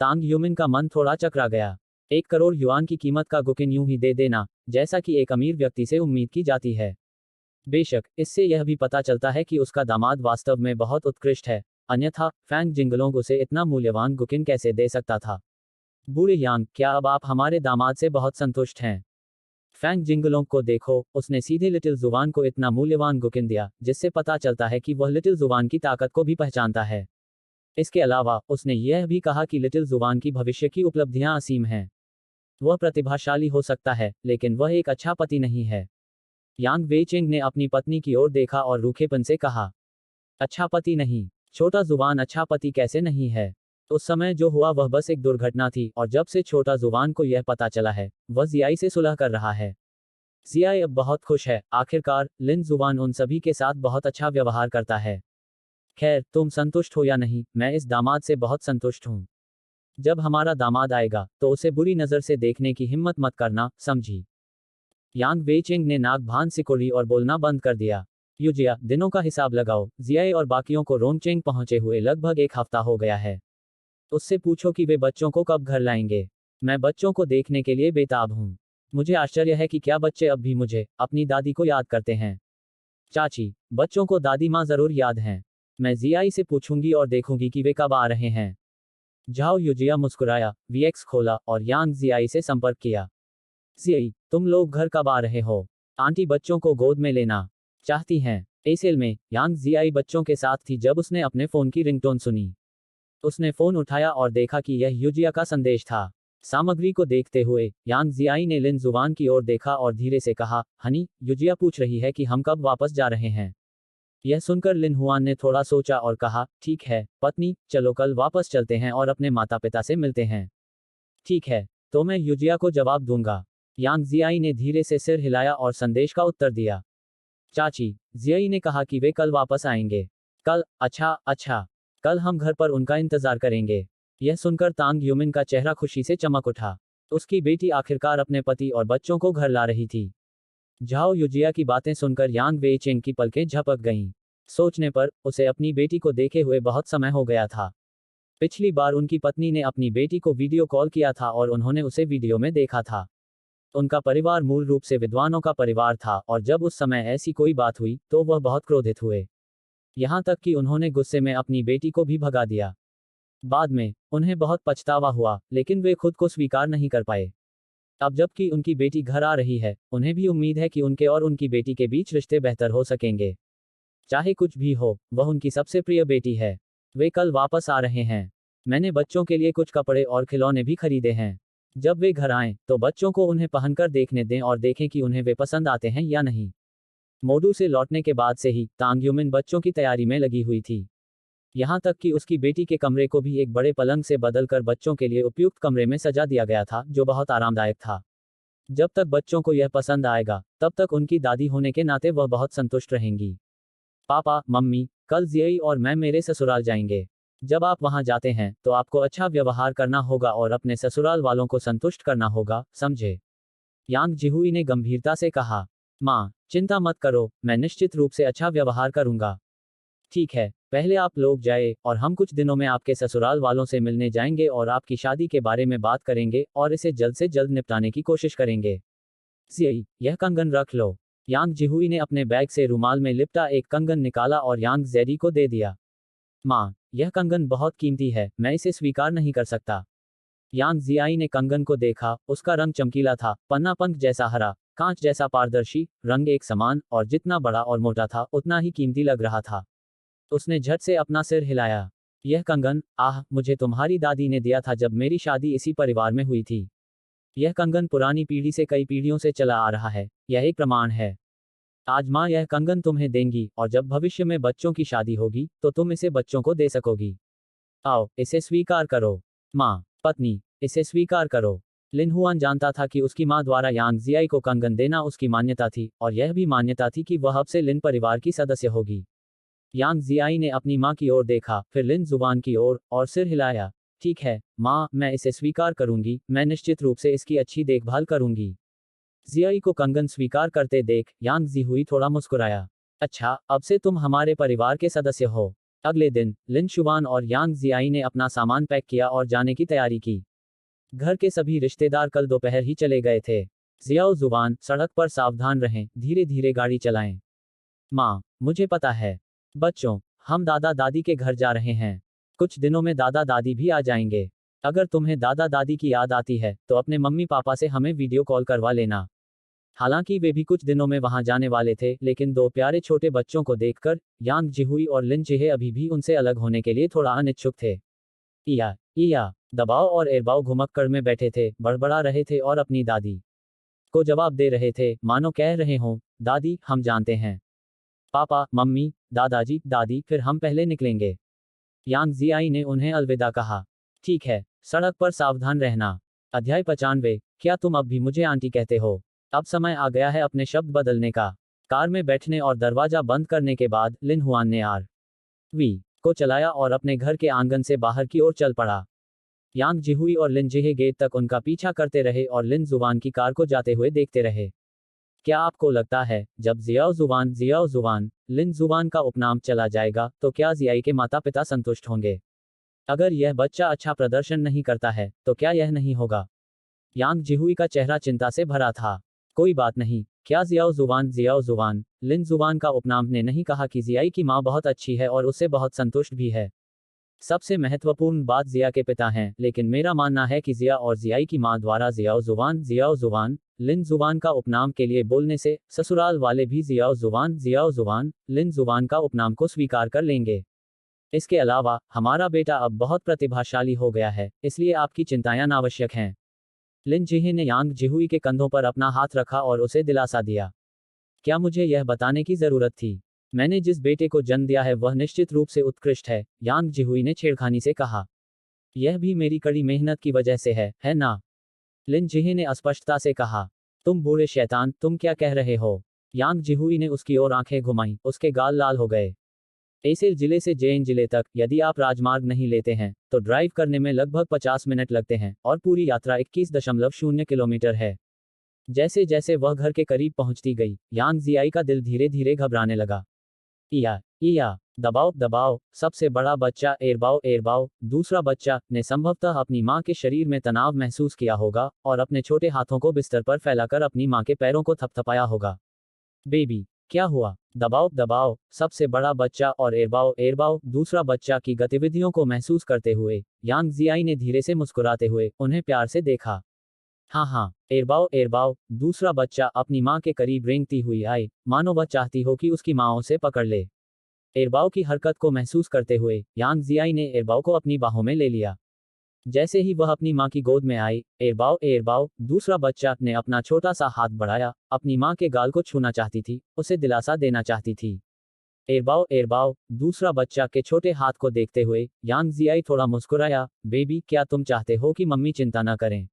तांग युमिन का मन थोड़ा चकरा गया। 1 करोड़ युआन की कीमत का गुकिन यूं ही दे देना, जैसा कि एक अमीर व्यक्ति से उम्मीद की जाती है। बेशक, इससे यह भी पता चलता है कि उसका दामाद वास्तव में बहुत उत्कृष्ट है, अन्यथा फैंग जिंगलोंग उसे इतना मूल्यवान गुकिन कैसे दे सकता था? बूढ़े यांग, क्या अब आप हमारे दामाद से बहुत संतुष्ट हैं? फैंग जिंगलोंग को देखो, उसने सीधे लिटिल जुवान को इतना मूल्यवान गुकिन दिया, जिससे पता चलता है कि वह लिटिल जुवान की ताकत को भी पहचानता है। इसके अलावा, उसने यह भी कहा कि लिटिल जुवान की भविष्य की उपलब्धियां असीम हैं। वह प्रतिभाशाली हो सकता है, लेकिन वह एक अच्छा पति नहीं है। यांग वेचिंग ने अपनी पत्नी की ओर देखा और रूखेपन से कहा, अच्छा पति नहीं? छोटा जुबान अच्छा पति कैसे नहीं है? उस समय जो हुआ वह बस एक दुर्घटना थी, और जब से छोटा जुबान को यह पता चला है, वह जियाई से सुलह कर रहा है। जियाई अब बहुत खुश है। आखिरकार लिन जुबान उन सभी के साथ बहुत अच्छा व्यवहार करता है। खैर, तुम संतुष्ट हो या नहीं, मैं इस दामाद से बहुत संतुष्ट हूँ। जब हमारा दामाद आएगा, तो उसे बुरी नज़र से देखने की हिम्मत मत करना, समझी? यांग वेचिंग ने नाक भान सिकोड़ी और बोलना बंद कर दिया। युजिया, दिनों का हिसाब लगाओ। जियाई और बाकियों को रोंगचेंग पहुंचे हुए लगभग 1 हफ्ता हो गया है। उससे पूछो कि वे बच्चों को कब घर लाएंगे। मैं बच्चों को देखने के लिए बेताब हूँ। मुझे आश्चर्य है कि क्या बच्चे अब भी मुझे, अपनी दादी को याद करते हैं। चाची, बच्चों को दादी माँ जरूर याद हैं। मैं जियाई से पूछूंगी और देखूंगी कि वे कब आ रहे हैं। झाओ युजिया मुस्कुराया, वीएक्स खोला और यांग जियाई से संपर्क किया। जियाई, तुम लोग घर कब आ रहे हो? आंटी बच्चों को गोद में लेना चाहती हैं। एसेल में, यांग जियाई बच्चों के साथ थी जब उसने अपने फोन की रिंगटोन सुनी। उसने फोन उठाया और देखा कि यह युजिया का संदेश था। सामग्री को देखते हुए, यांग जियाई ने लिन जुवान की ओर देखा और धीरे से कहा, हनी, युजिया पूछ रही है कि हम कब वापस जा रहे हैं। यह सुनकर लिन हुआन ने थोड़ा सोचा और कहा, ठीक है, पत्नी, चलो कल वापस चलते हैं और अपने माता पिता से मिलते हैं। ठीक है, तो मैं युजिया को जवाब दूंगा। यांग जियाई ने धीरे से सिर हिलाया और संदेश का उत्तर दिया। चाची, जियाई ने कहा कि वे कल वापस आएंगे। कल? अच्छा अच्छा। कल हम घर पर उनका इंतजार करेंगे। यह सुनकर तांग युमिन का चेहरा खुशी से चमक उठा। उसकी बेटी आखिरकार अपने पति और बच्चों को घर ला रही थी। झाओ युजिया की बातें सुनकर यांग वेइचेंग की पलकें झपक गईं। सोचने पर, उसे अपनी बेटी को देखे हुए बहुत समय हो गया था। पिछली बार उनकी पत्नी ने अपनी बेटी को वीडियो कॉल किया था और उन्होंने उसे वीडियो में देखा था। उनका परिवार मूल रूप से विद्वानों का परिवार था और जब उस समय ऐसी कोई बात हुई, तो वह बहुत क्रोधित हुए। यहाँ तक कि उन्होंने गुस्से में अपनी बेटी को भी भगा दिया। बाद में, उन्हें बहुत पछतावा हुआ, लेकिन वे खुद को स्वीकार नहीं कर पाए। अब जबकि उनकी बेटी घर आ रही है, उन्हें भी उम्मीद है कि उनके और उनकी बेटी के बीच रिश्ते बेहतर हो सकेंगे। चाहे कुछ भी हो, वह उनकी सबसे प्रिय बेटी है। वे कल वापस आ रहे हैं। मैंने बच्चों के लिए कुछ कपड़े और खिलौने भी खरीदे हैं। जब वे घर आएं, तो बच्चों को उन्हें पहनकर देखने दें और देखें कि उन्हें वे पसंद आते हैं या नहीं। मोडू से लौटने के बाद से ही, तांग युमिन बच्चों की तैयारी में लगी हुई थी। यहाँ तक कि उसकी बेटी के कमरे को भी एक बड़े पलंग से बदलकर बच्चों के लिए उपयुक्त कमरे में सजा दिया गया था, जो बहुत आरामदायक था। जब तक बच्चों को यह पसंद आएगा, तब तक उनकी दादी होने के नाते वह बहुत संतुष्ट रहेंगी। पापा, मम्मी, कल जियाई और मैं मेरे ससुराल जाएंगे। जब आप वहां जाते हैं, तो आपको अच्छा व्यवहार करना होगा और अपने ससुराल वालों को संतुष्ट करना होगा, समझे? यांग जिहुई ने गंभीरता से कहा। माँ, चिंता मत करो, मैं निश्चित रूप से अच्छा व्यवहार करूंगा। ठीक है, पहले आप लोग जाए, और हम कुछ दिनों में आपके ससुराल वालों से मिलने जाएंगे और आपकी शादी के बारे में बात करेंगे और इसे जल्द से जल्द निपटाने की कोशिश करेंगे। जियाई, यह कंगन रख लो। यांग जिहुई ने अपने बैग से रुमाल में लिपटा एक कंगन निकाला और यांग जेडी को दे दिया। माँ, यह कंगन बहुत कीमती है, मैं इसे स्वीकार नहीं कर सकता। यांग जियाई ने कंगन को देखा, उसका रंग चमकीला था, पन्ना पंख जैसा हरा, कांच जैसा पारदर्शी, रंग एक समान, और जितना बड़ा और मोटा था, उतना ही कीमती लग रहा था। उसने झट से अपना सिर हिलाया। यह कंगन, आह, मुझे तुम्हारी दादी ने दिया था जब मेरी शादी इसी परिवार में हुई थी। यह कंगन पुरानी पीढ़ी से कई पीढ़ियों से चला आ रहा है, यह एक प्रमाण है। आज माँ यह कंगन तुम्हें देंगी, और जब भविष्य में बच्चों की शादी होगी, तो तुम इसे बच्चों को दे सकोगी। आओ, इसे स्वीकार करो। माँ, पत्नी, इसे स्वीकार करो। लिन हुआन जानता था कि उसकी माँ द्वारा यांग जियाई को कंगन देना उसकी मान्यता थी, और यह भी मान्यता थी कि वह अब से लिन परिवार की सदस्य होगी। यांग जियाई ने अपनी माँ की ओर देखा, फिर लिन जुबान की ओर, और सिर हिलाया। ठीक है, माँ, मैं इसे स्वीकार करूंगी, मैं निश्चित रूप से इसकी अच्छी देखभाल करूंगी। जियाई को कंगन स्वीकार करते देख यांग जिहुई थोड़ा मुस्कुराया। अच्छा, अब से तुम हमारे परिवार के सदस्य हो। अगले दिन लिन शुबान और यांग जियाई ने अपना सामान पैक किया और जाने की तैयारी की। घर के सभी रिश्तेदार कल दोपहर ही चले गए थे। जियाओ जुबान, सड़क पर सावधान रहें, धीरे धीरे गाड़ी चलाएं। माँ, मुझे पता है। बच्चों, हम दादा दादी के घर जा रहे हैं। कुछ दिनों में दादा दादी भी आ जाएंगे। अगर तुम्हें दादा दादी की याद आती है तो अपने मम्मी पापा से हमें वीडियो कॉल करवा लेना। हालांकि वे भी कुछ दिनों में वहां जाने वाले थे, लेकिन दो प्यारे छोटे बच्चों को देखकर यांग जिहुई और लिन जिहे अभी भी उनसे अलग होने के लिए थोड़ा अनिच्छुक थे। इया दबाव और एरबाव घुमक्कड़ में बैठे थे, बड़बड़ा रहे थे और अपनी दादी को जवाब दे रहे थे, मानो कह रहे हों, दादी, हम जानते हैं। पापा, मम्मी, दादाजी, दादी, फिर हम पहले निकलेंगे। यांग जियाई ने उन्हें अलविदा कहा। ठीक है, सड़क पर सावधान रहना। अध्याय 95। क्या तुम अब भी मुझे आंटी कहते हो? अब समय आ गया है अपने शब्द बदलने का। कार में बैठने और दरवाजा बंद करने के बाद लिन हुआन ने आर वी को चलाया और अपने घर के आंगन से बाहर की ओर चल पड़ा। यांग जिहुई और लिन जिहे गेट तक उनका पीछा करते रहे और लिन जुबान की कार को जाते हुए देखते रहे। क्या आपको लगता है, जब जियाओ जुबान, लिन जुबान का उपनाम चला जाएगा, तो क्या जियाई के माता पिता संतुष्ट होंगे? अगर यह बच्चा अच्छा प्रदर्शन नहीं करता है, तो क्या यह नहीं होगा? यांग जिहुई का चेहरा चिंता से भरा था। कोई बात नहीं, क्या जियाओ जुबान, लिन जुबान का उपनाम ने नहीं कहा कि जियाई की माँ बहुत अच्छी है और उससे बहुत संतुष्ट भी है। सबसे महत्वपूर्ण बात जिया के पिता हैं, लेकिन मेरा मानना है कि जिया और जियाई की माँ द्वारा जियाओ जुबान, लिन जुबान का उपनाम के लिए बोलने से ससुराल वाले भी जियाओ जुबान, लिन जुबान का उपनाम को स्वीकार कर लेंगे। इसके अलावा हमारा बेटा अब बहुत प्रतिभाशाली हो गया है, इसलिए आपकी चिंताएं अनावश्यक हैं। लिन जिहे ने यांग जिहुई के कंधों पर अपना हाथ रखा और उसे दिलासा दिया। क्या मुझे यह बताने की जरूरत थी? मैंने जिस बेटे को जन्म दिया है वह निश्चित रूप से उत्कृष्ट है, यांग जिहुई ने छेड़खानी से कहा। यह भी मेरी कड़ी मेहनत की वजह से है ना? लिन जिहे ने अस्पष्टता से कहा। तुम बूढ़े शैतान, तुम क्या कह रहे हो? यांग जिहुई ने उसकी ओर आंखें घुमाई, उसके गाल लाल हो गए। एसेल जिले से जेन जिले तक यदि आप राजमार्ग नहीं लेते हैं तो ड्राइव करने में लगभग 50 मिनट लगते हैं और पूरी यात्रा 21.0 किलोमीटर है। जैसे जैसे वह घर के करीब पहुंचती गई, यांग जियाई का दिल धीरे धीरे घबराने लगा। इया दबाव, सबसे बड़ा बच्चा एरबाओ, दूसरा बच्चा ने संभवतः अपनी माँ के शरीर में तनाव महसूस किया होगा और अपने छोटे हाथों को बिस्तर पर फैलाकर अपनी माँ के पैरों को थपथपाया होगा। बेबी, क्या हुआ? दबाव, सबसे बड़ा बच्चा और एरबाओ, दूसरा बच्चा की गतिविधियों को महसूस करते हुए यांग जियाई ने धीरे से मुस्कुराते हुए उन्हें प्यार से देखा। हाँ, एरबाओ, दूसरा बच्चा अपनी माँ के करीब रेंगती हुई आए, मानो वह चाहती हो कि उसकी माँ उसे पकड़ ले। एरबाओ की हरकत को महसूस करते हुए यांग जियाई ने एरबाओ को अपनी बाहों में ले लिया। जैसे ही वह अपनी माँ की गोद में आई, एरबाओ, दूसरा बच्चा ने अपना छोटा सा हाथ बढ़ाया, अपनी माँ के गाल को छूना चाहती थी, उसे दिलासा देना चाहती थी। एरबाओ, दूसरा बच्चा के छोटे हाथ को देखते हुए यांग जियाई थोड़ा मुस्कुराया। बेबी, क्या तुम चाहते हो कि मम्मी चिंता न करें?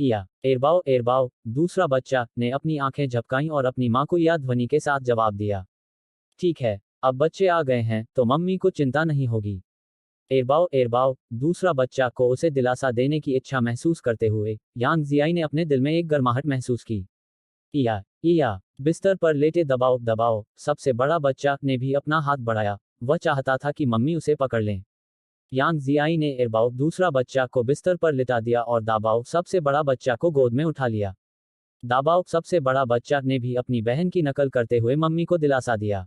एरबाओ, दूसरा बच्चा ने अपनी आंखें झपकाईं और अपनी माँ को या ध्वनि के साथ जवाब दिया। ठीक है, अब बच्चे आ गए हैं तो मम्मी को चिंता नहीं होगी। एरबाओ, दूसरा बच्चा को उसे दिलासा देने की इच्छा महसूस करते हुए यांग जियाई ने अपने दिल में एक गर्माहट महसूस की। इया बिस्तर पर लेटे दबाओ, सबसे बड़ा बच्चा ने भी अपना हाथ बढ़ाया, वह चाहता था कि मम्मी उसे पकड़ लें। यांग जियाई ने एरबाओ, दूसरा बच्चा को बिस्तर पर लिटा दिया और दाबाओ, सबसे बड़ा बच्चा को गोद में उठा लिया। दाबाओ, सबसे बड़ा बच्चा ने भी अपनी बहन की नकल करते हुए मम्मी को दिलासा दिया।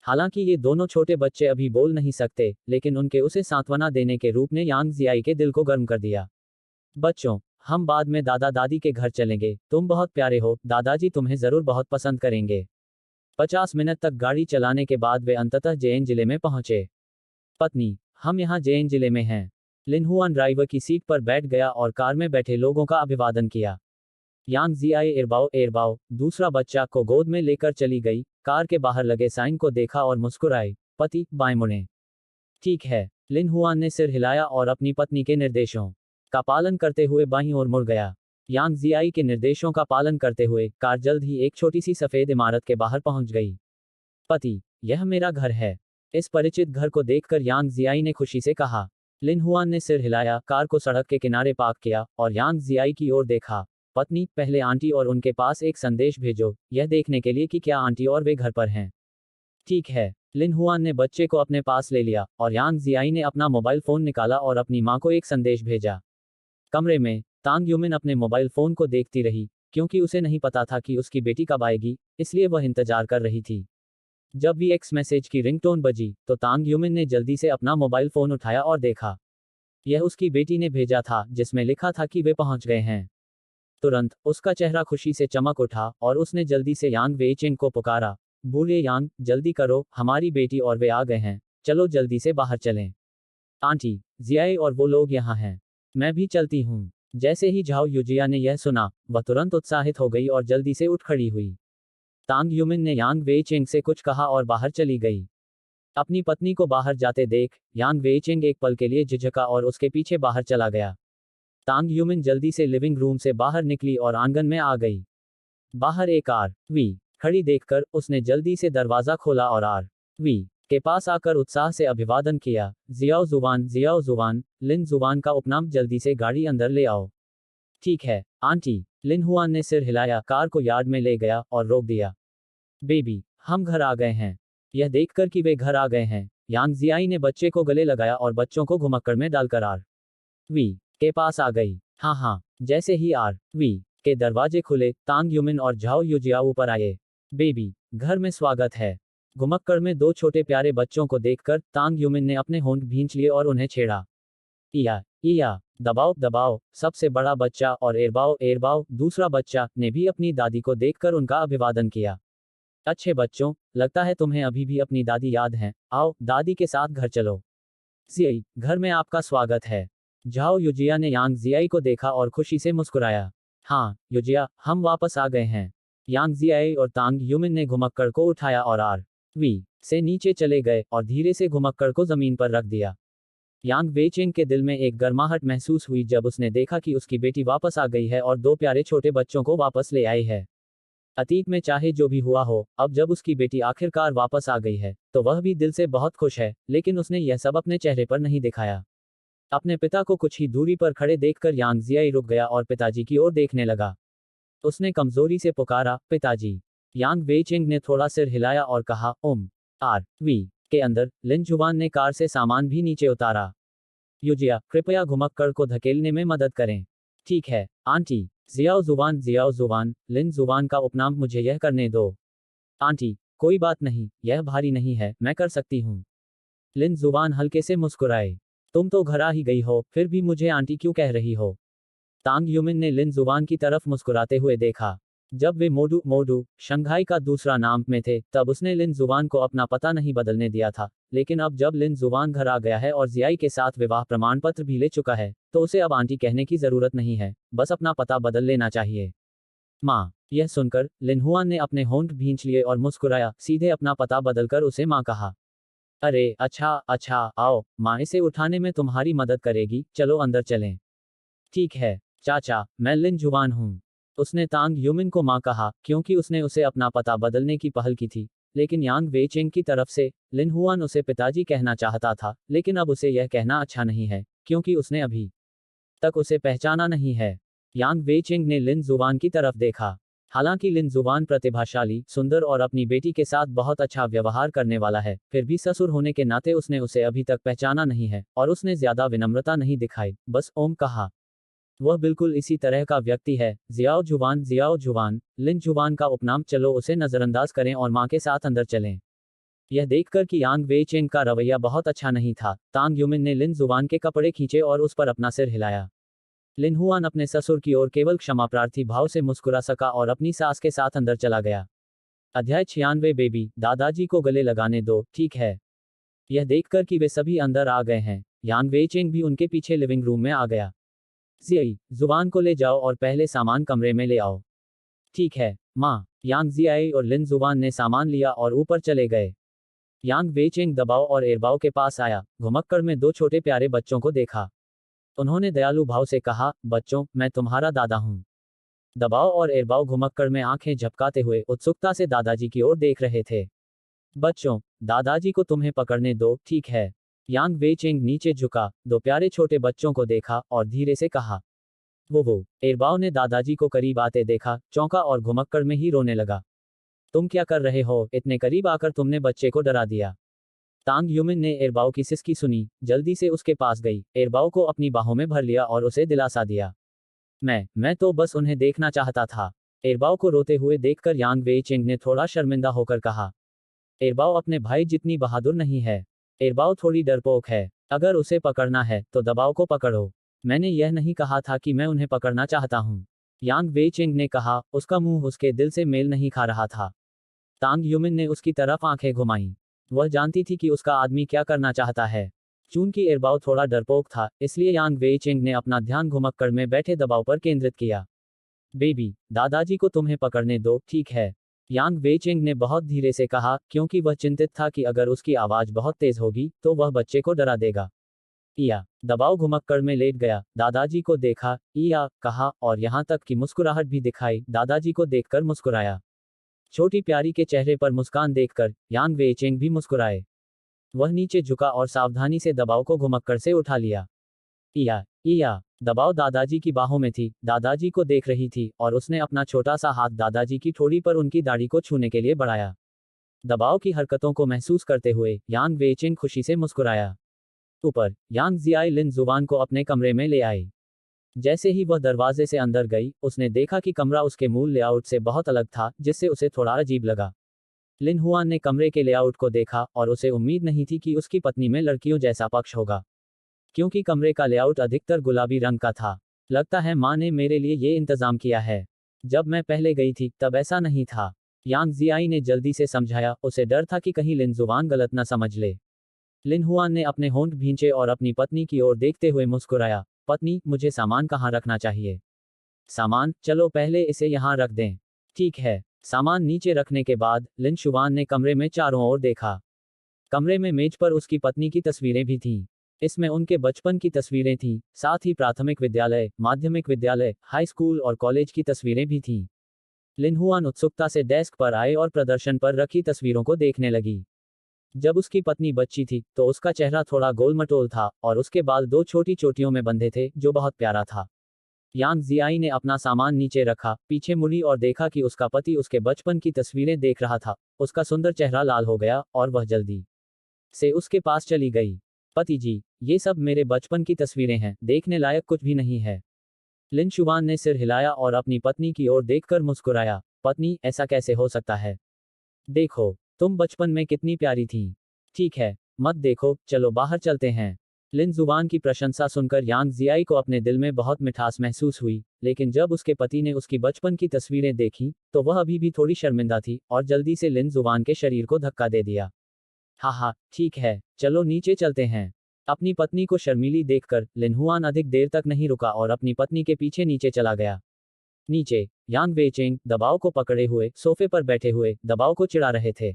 हालांकि ये दोनों छोटे बच्चे अभी बोल नहीं सकते, लेकिन उनके उसे सांत्वना देने के रूप ने यांग जियाई के दिल को गर्म कर दिया। बच्चों, हम बाद में दादा दादी के घर चलेंगे, तुम बहुत प्यारे हो, दादाजी तुम्हें जरूर बहुत पसंद करेंगे। 50 मिनट तक गाड़ी चलाने के बाद वे अंततः जेन जिले में पहुंचे। पत्नी, हम यहाँ जेन जिले में हैं। लिन हुआन ड्राइवर की सीट पर बैठ गया और कार में बैठे लोगों का अभिवादन किया। यांग जियाई एरबाओ, दूसरा बच्चा को गोद में लेकर चली गई, कार के बाहर लगे साइन को देखा और मुस्कुराई। पति, बाएं मुड़ें। ठीक है, लिन हुआन ने सिर हिलाया और अपनी पत्नी के निर्देशों का पालन करते हुए बाईं ओर मुड़ गया। यांग जियाई के निर्देशों का पालन करते हुए कार जल्द ही एक छोटी सी सफेद इमारत के बाहर पहुंच गई। पति, यह मेरा घर है। इस परिचित घर को देखकर यांग जियाई ने खुशी से कहा। लिन हुआन ने सिर हिलाया, कार को सड़क के किनारे पार्क किया और यांग जियाई की ओर देखा। पत्नी, पहले आंटी और उनके पास एक संदेश भेजो, यह देखने के लिए कि क्या आंटी और वे घर पर हैं। ठीक है। लिन हुआन ने बच्चे को अपने पास ले लिया और यांग जियाई ने अपना मोबाइल फोन निकाला और अपनी मां को एक संदेश भेजा। कमरे में तांग यूमिन अपने मोबाइल फोन को देखती रही, क्योंकि उसे नहीं पता था कि उसकी बेटी कब आएगी, इसलिए वह इंतजार कर रही थी। जब भी एक्स मैसेज की रिंगटोन बजी तो तांग यूमिन ने जल्दी से अपना मोबाइल फोन उठाया और देखा। यह उसकी बेटी ने भेजा था, जिसमें लिखा था कि वे पहुंच गए हैं। तुरंत उसका चेहरा खुशी से चमक उठा और उसने जल्दी से यांग वेइचिंग को पुकारा। बूढ़े यांग, जल्दी करो, हमारी बेटी और वे आ गए हैं, चलो जल्दी से बाहर चलें। आंटी, जियाई और वो लोग यहाँ हैं। मैं भी चलती हूँ। जैसे ही झाओ युजिया ने यह सुना, वह तुरंत उत्साहित हो गई और जल्दी से उठ खड़ी हुई। तांग यूमिन ने यांग वेइचिंग से कुछ कहा और बाहर चली गई। अपनी पत्नी को बाहर जाते देख यांग वेइचिंग एक पल के लिए झिझका और उसके पीछे बाहर चला गया। तांग यूमिन जल्दी से लिविंग रूम से बाहर निकली और आंगन में आ गई। बाहर एक आर.वी. खड़ी देखकर उसने जल्दी से दरवाजा खोला और आर.वी. के पास आकर उत्साह से अभिवादन किया। जियाओ जुवान, लिन जुवान का उपनाम, जल्दी से गाड़ी अंदर ले आओ। ठीक है, आंटी। लिन हुआन ने सिर हिलाया, कार को यार्ड में ले गया और रोक दिया। बेबी, हम घर आ गए हैं। यह देखकर कि वे घर आ गए हैं, यांग जियाई ने बच्चे को गले लगाया और बच्चों को घुमक्कड़ में डालकर आर.वी. के पास आ गई। हाँ, जैसे ही आर.वी. के दरवाजे खुले, तांग यूमिन और झाओ युजिया ऊपर आए। बेबी, घर में स्वागत है। घुमक्कड़ में दो छोटे प्यारे बच्चों को देखकर तांग यूमिन ने अपने होंठ भींच लिए और उन्हें छेड़ा। इया, दबाओ, सबसे बड़ा बच्चा और एरबाओ, दूसरा बच्चा ने भी अपनी दादी को देखकर उनका अभिवादन किया। अच्छे बच्चों, लगता है तुम्हें अभी भी अपनी दादी याद है, आओ दादी के साथ घर चलो। जियाई, घर में आपका स्वागत है। झाओ युजिया ने यांग जियाई को देखा और खुशी से मुस्कुराया। हाँ, युजिया, हम वापस आ गए हैं। यांग जियाई और तांग यूमिन ने घुमक्कड़ को उठाया और आर.वी. से नीचे चले गए और धीरे से घुमक्कड़ को जमीन पर रख दिया। यांग वेइचिंग के दिल में एक गर्माहट महसूस हुई जब उसने देखा कि उसकी बेटी वापस आ गई है और दो प्यारे छोटे बच्चों को वापस ले आई है। अतीत में चाहे जो भी हुआ हो, अब जब उसकी बेटी आखिरकार वापस आ गई है, तो वह भी दिल से बहुत खुश है, लेकिन उसने यह सब अपने चेहरे पर नहीं दिखाया। अपने पिता को कुछ ही दूरी पर खड़े देखकर यांग जियाई रुक गया और पिताजी की ओर देखने लगा। उसने कमजोरी से पुकारा, पिताजी। यांग वेइचिंग ने थोड़ा सिर हिलाया और कहा, आर.वी. के अंदर लिन जुवान ने कार से सामान भी नीचे उतारा। युजिया, कृपया घुमक्कड़ को धकेलने में मदद करें। ठीक है, आंटी। जियाओ जुवान, लिन जुवान का उपनाम, मुझे यह करने दो। आंटी, कोई बात नहीं, यह भारी नहीं है, मैं कर सकती हूँ। लिन जुवान हल्के से मुस्कुराए। तुम तो घर आ ही गई हो, फिर भी मुझे आंटी क्यों कह रही हो? तांग यूमिन ने लिन जुवान की तरफ मुस्कुराते हुए देखा। जब वे मोडू शंघाई का दूसरा नाम में थे, तब उसने लिन जुवान को अपना पता नहीं बदलने दिया था, लेकिन अब जब लिन जुवान घर आ गया है और जियाई के साथ विवाह प्रमाण पत्र भी ले चुका है, तो उसे अब आंटी कहने की जरूरत नहीं है, बस अपना पता बदल लेना चाहिए। माँ। यह सुनकर लिन हुआन ने अपने होंठ भींच लिए और मुस्कुराया, सीधे अपना पता बदलकर उसे माँ कहा। अरे अच्छा, आओ, माँ इसे उठाने में तुम्हारी मदद करेगी, चलो अंदर चलें। ठीक है, चाचा, मैं लिन जुवान हूँ। उसने तांग यूमिन को माँ कहा, क्योंकि उसने उसे अपना पता बदलने की पहल की थी, लेकिन यांग वेइचिंग की तरफ से लिन हुआन उसे पिताजी कहना चाहता था, लेकिन अब उसे यह कहना अच्छा नहीं है, क्योंकि उसने अभी तक उसे पहचाना नहीं है। यांग वेइचिंग ने लिन जुवान की तरफ देखा। हालांकि लिन जुवान प्रतिभाशाली, सुंदर और अपनी बेटी के साथ बहुत अच्छा व्यवहार करने वाला है, फिर भी ससुर होने के नाते उसने उसे अभी तक पहचाना नहीं है, और उसने ज्यादा विनम्रता नहीं दिखाई, बस कहा। वह बिल्कुल इसी तरह का व्यक्ति है। जियाओ जुवान, लिन जुवान का उपनाम, चलो उसे नजरअंदाज करें और माँ के साथ अंदर चलें। यह देखकर कि यांग वेइचिंग का रवैया बहुत अच्छा नहीं था, तांग यूमिन ने लिन जुवान के कपड़े खींचे और उस पर अपना सिर हिलाया। लिन हुआन अपने ससुर की ओर केवल क्षमा प्रार्थी भाव से मुस्कुरा सका और अपनी सास के साथ अंदर चला गया। अध्याय 96 बेबी, दादाजी को गले लगाने दो, ठीक है। यह देखकर कि वे सभी अंदर आ गए हैं, यांग वेइचिंग भी उनके पीछे लिविंग रूम में आ गया। जियाई, जुबान को ले जाओ और पहले सामान कमरे में ले आओ। ठीक है, माँ। यांग जियाई और लिन जुबान ने सामान लिया और ऊपर चले गए। यांग वेचेंग दबाव और एरबाओ के पास आया, घुमक्कड़ में 2 छोटे प्यारे बच्चों को देखा। उन्होंने दयालु भाव से कहा, बच्चों, मैं तुम्हारा दादा हूँ। दबाव और एरबाओ घुमक्कड़ में आंखें झपकाते हुए उत्सुकता से दादाजी की ओर देख रहे थे। बच्चों, दादाजी को तुम्हें पकड़ने दो, ठीक है। यांग वेचेंग नीचे झुका, 2 प्यारे छोटे बच्चों को देखा और धीरे से कहा, वो। एरबाओ ने दादाजी को करीब आते देखा, चौंका और घुमक्कड़ में ही रोने लगा। तुम क्या कर रहे हो, इतने करीब आकर तुमने बच्चे को डरा दिया। तांग युमिन ने एरबाओ की सिसकी सुनी, जल्दी से उसके पास गई, एरबाओ को अपनी बाहों में भर लिया और उसे दिलासा दिया। मैं तो बस उन्हें देखना चाहता था। एरबाओ को रोते हुए देखकर यांग वेइचिंग ने थोड़ा शर्मिंदा होकर कहा। एरबाओ अपने भाई जितनी बहादुर नहीं है। एरबाओ थोड़ी डरपोक है। अगर उसे पकड़ना है तो दबाव को पकड़ो। मैंने यह नहीं कहा था कि मैं उन्हें पकड़ना चाहता हूँ। यांग वेइचिंग ने कहा, उसका मुंह उसके दिल से मेल नहीं खा रहा था। तांग युमिन ने उसकी तरफ आंखें घुमाईं। वह जानती थी कि उसका आदमी क्या करना चाहता है। चूंकि एरबाओ थोड़ा डरपोक था, इसलिए यांग वेइचिंग ने अपना ध्यान घुमक्कड़ में बैठे दबाव पर केंद्रित किया। बेबी, दादाजी को तुम्हें पकड़ने दो, ठीक है। यांग वेइचिंग ने बहुत धीरे से कहा, क्योंकि वह चिंतित था कि अगर उसकी आवाज बहुत तेज होगी तो वह बच्चे को डरा देगा। इया, दबाव घुमक्कड़ में लेट गया, दादाजी को देखा, इया कहा, और यहां तक कि मुस्कुराहट भी दिखाई, दादाजी को देखकर मुस्कुराया। छोटी प्यारी के चेहरे पर मुस्कान देखकर यांग वेइचिंग भी मुस्कुराए। वह नीचे झुका और सावधानी से दबाव को घुमक्कड़ से उठा लिया। इया, दबाव दादाजी की बाहों में थी, दादाजी को देख रही थी और उसने अपना छोटा सा हाथ दादाजी की ठोड़ी पर उनकी दाढ़ी को छूने के लिए बढ़ाया। दबाव की हरकतों को महसूस करते हुए यांग वेइचिंग खुशी से मुस्कुराया। ऊपर, यांग जियाई लिन जुबान को अपने कमरे में ले आई। जैसे ही वह दरवाजे से अंदर गई, उसने देखा कि कमरा उसके मूल लेआउट से बहुत अलग था, जिससे उसे थोड़ा अजीब लगा। लिन हुआन ने कमरे के लेआउट को देखा और उसे उम्मीद नहीं थी कि उसकी पत्नी में लड़कियों जैसा पक्ष होगा, क्योंकि कमरे का लेआउट अधिकतर गुलाबी रंग का था। लगता है माँ ने मेरे लिए ये इंतजाम किया है। जब मैं पहले गई थी तब ऐसा नहीं था। यांग जियाई ने जल्दी से समझाया, उसे डर था कि कहीं लिन जुबान गलत न समझ ले। लिन हुआन ने अपने होंठ भींचे और अपनी पत्नी की ओर देखते हुए मुस्कुराया। पत्नी, मुझे सामान कहाँ रखना चाहिए? सामान, चलो पहले इसे यहाँ रख दें। ठीक है। सामान नीचे रखने के बाद लिन शुवान ने कमरे में चारों ओर देखा। कमरे में मेज पर उसकी पत्नी की तस्वीरें भी थीं। इसमें उनके बचपन की तस्वीरें थीं, साथ ही प्राथमिक विद्यालय, माध्यमिक विद्यालय, हाई स्कूल और कॉलेज की तस्वीरें भी थीं। लिन हुआन उत्सुकता से डेस्क पर आए और प्रदर्शन पर रखी तस्वीरों को देखने लगी। जब उसकी पत्नी बच्ची थी तो उसका चेहरा थोड़ा गोलमटोल था और उसके बाल 2 छोटी चोटियों में बंधे थे, जो बहुत प्यारा था। यांग जियाई ने अपना सामान नीचे रखा, पीछे मुड़ी और देखा कि उसका पति उसके बचपन की तस्वीरें देख रहा था। उसका सुंदर चेहरा लाल हो गया और वह जल्दी से उसके पास चली गई। पति जी, ये सब मेरे बचपन की तस्वीरें हैं, देखने लायक कुछ भी नहीं है। लिन शुवान ने सिर हिलाया और अपनी पत्नी की ओर देखकर मुस्कुराया। पत्नी, ऐसा कैसे हो सकता है? देखो, तुम बचपन में कितनी प्यारी थी। ठीक है, मत देखो, चलो बाहर चलते हैं। लिन जुबान की प्रशंसा सुनकर यांग जियाई को अपने दिल में बहुत मिठास महसूस हुई, लेकिन जब उसके पति ने उसकी बचपन की तस्वीरें देखी, तो वह अभी भी थोड़ी शर्मिंदा थी और जल्दी से लिन जुबान के शरीर को धक्का दे दिया। हाँ, ठीक है, चलो नीचे चलते हैं। अपनी पत्नी को शर्मीली देखकर लिन हुआन अधिक देर तक नहीं रुका और अपनी पत्नी के पीछे नीचे चला गया। नीचे, यांग वेइचिंग दबाव को पकड़े हुए सोफे पर बैठे हुए दबाव को चिढ़ा रहे थे।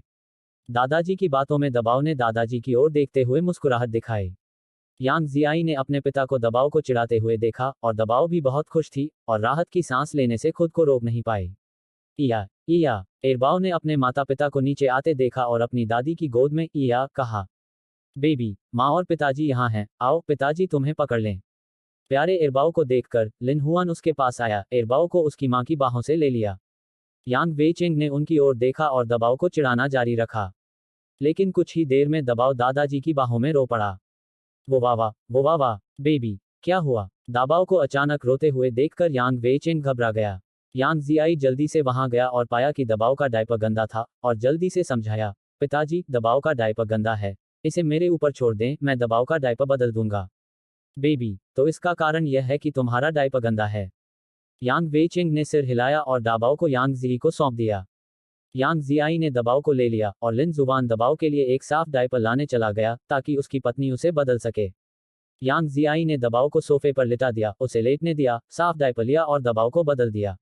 दादाजी की बातों में दबाव ने दादाजी की ओर देखते हुए मुस्कुराहट दिखाई। यांग जियाई ने अपने पिता को दबाव को चिढ़ाते हुए देखा और दबाव भी बहुत खुश थी और राहत की सांस लेने से खुद को रोक नहीं पाई। इया, एरबाओ ने अपने माता पिता को नीचे आते देखा और अपनी दादी की गोद में इया कहा। बेबी, माँ और पिताजी यहाँ हैं, आओ पिताजी तुम्हें पकड़ लें। प्यारे एरबाओ को देखकर लिन हुआन उसके पास आया, एरबाओ को उसकी माँ की बाहों से ले लिया। यांग वेइचिंग ने उनकी ओर देखा और दबाव को चिढ़ाना जारी रखा। लेकिन कुछ ही देर में दबाव दादाजी की बाहों में रो पड़ा। वो वाह, बेबी, क्या हुआ? दबाव को अचानक रोते हुए देखकर यांग वेइचिंग घबरा गया। यांग जियाई जल्दी से वहां गया और पाया कि दबाव का डायपर गंदा था और जल्दी से समझाया, पिताजी, दबाव का डायपर गंदा है, इसे मेरे ऊपर छोड़ दें, मैं दबाव का डायपर बदल दूंगा। बेबी, तो इसका कारण यह है कि तुम्हारा डायपर गंदा है। यांग वेइचिंग ने सिर हिलाया और दबाव को यांग जी को सौंप दिया। यांग जियाई ने दबाव को ले लिया और लिन जुबान दबाव के लिए एक साफ डायपर लाने चला गया ताकि उसकी पत्नी उसे बदल सके। यांग जियाई ने दबाव को सोफे पर लिटा दिया, उसे लेटने दिया, साफ डायपर लिया और दबाव को बदल दिया।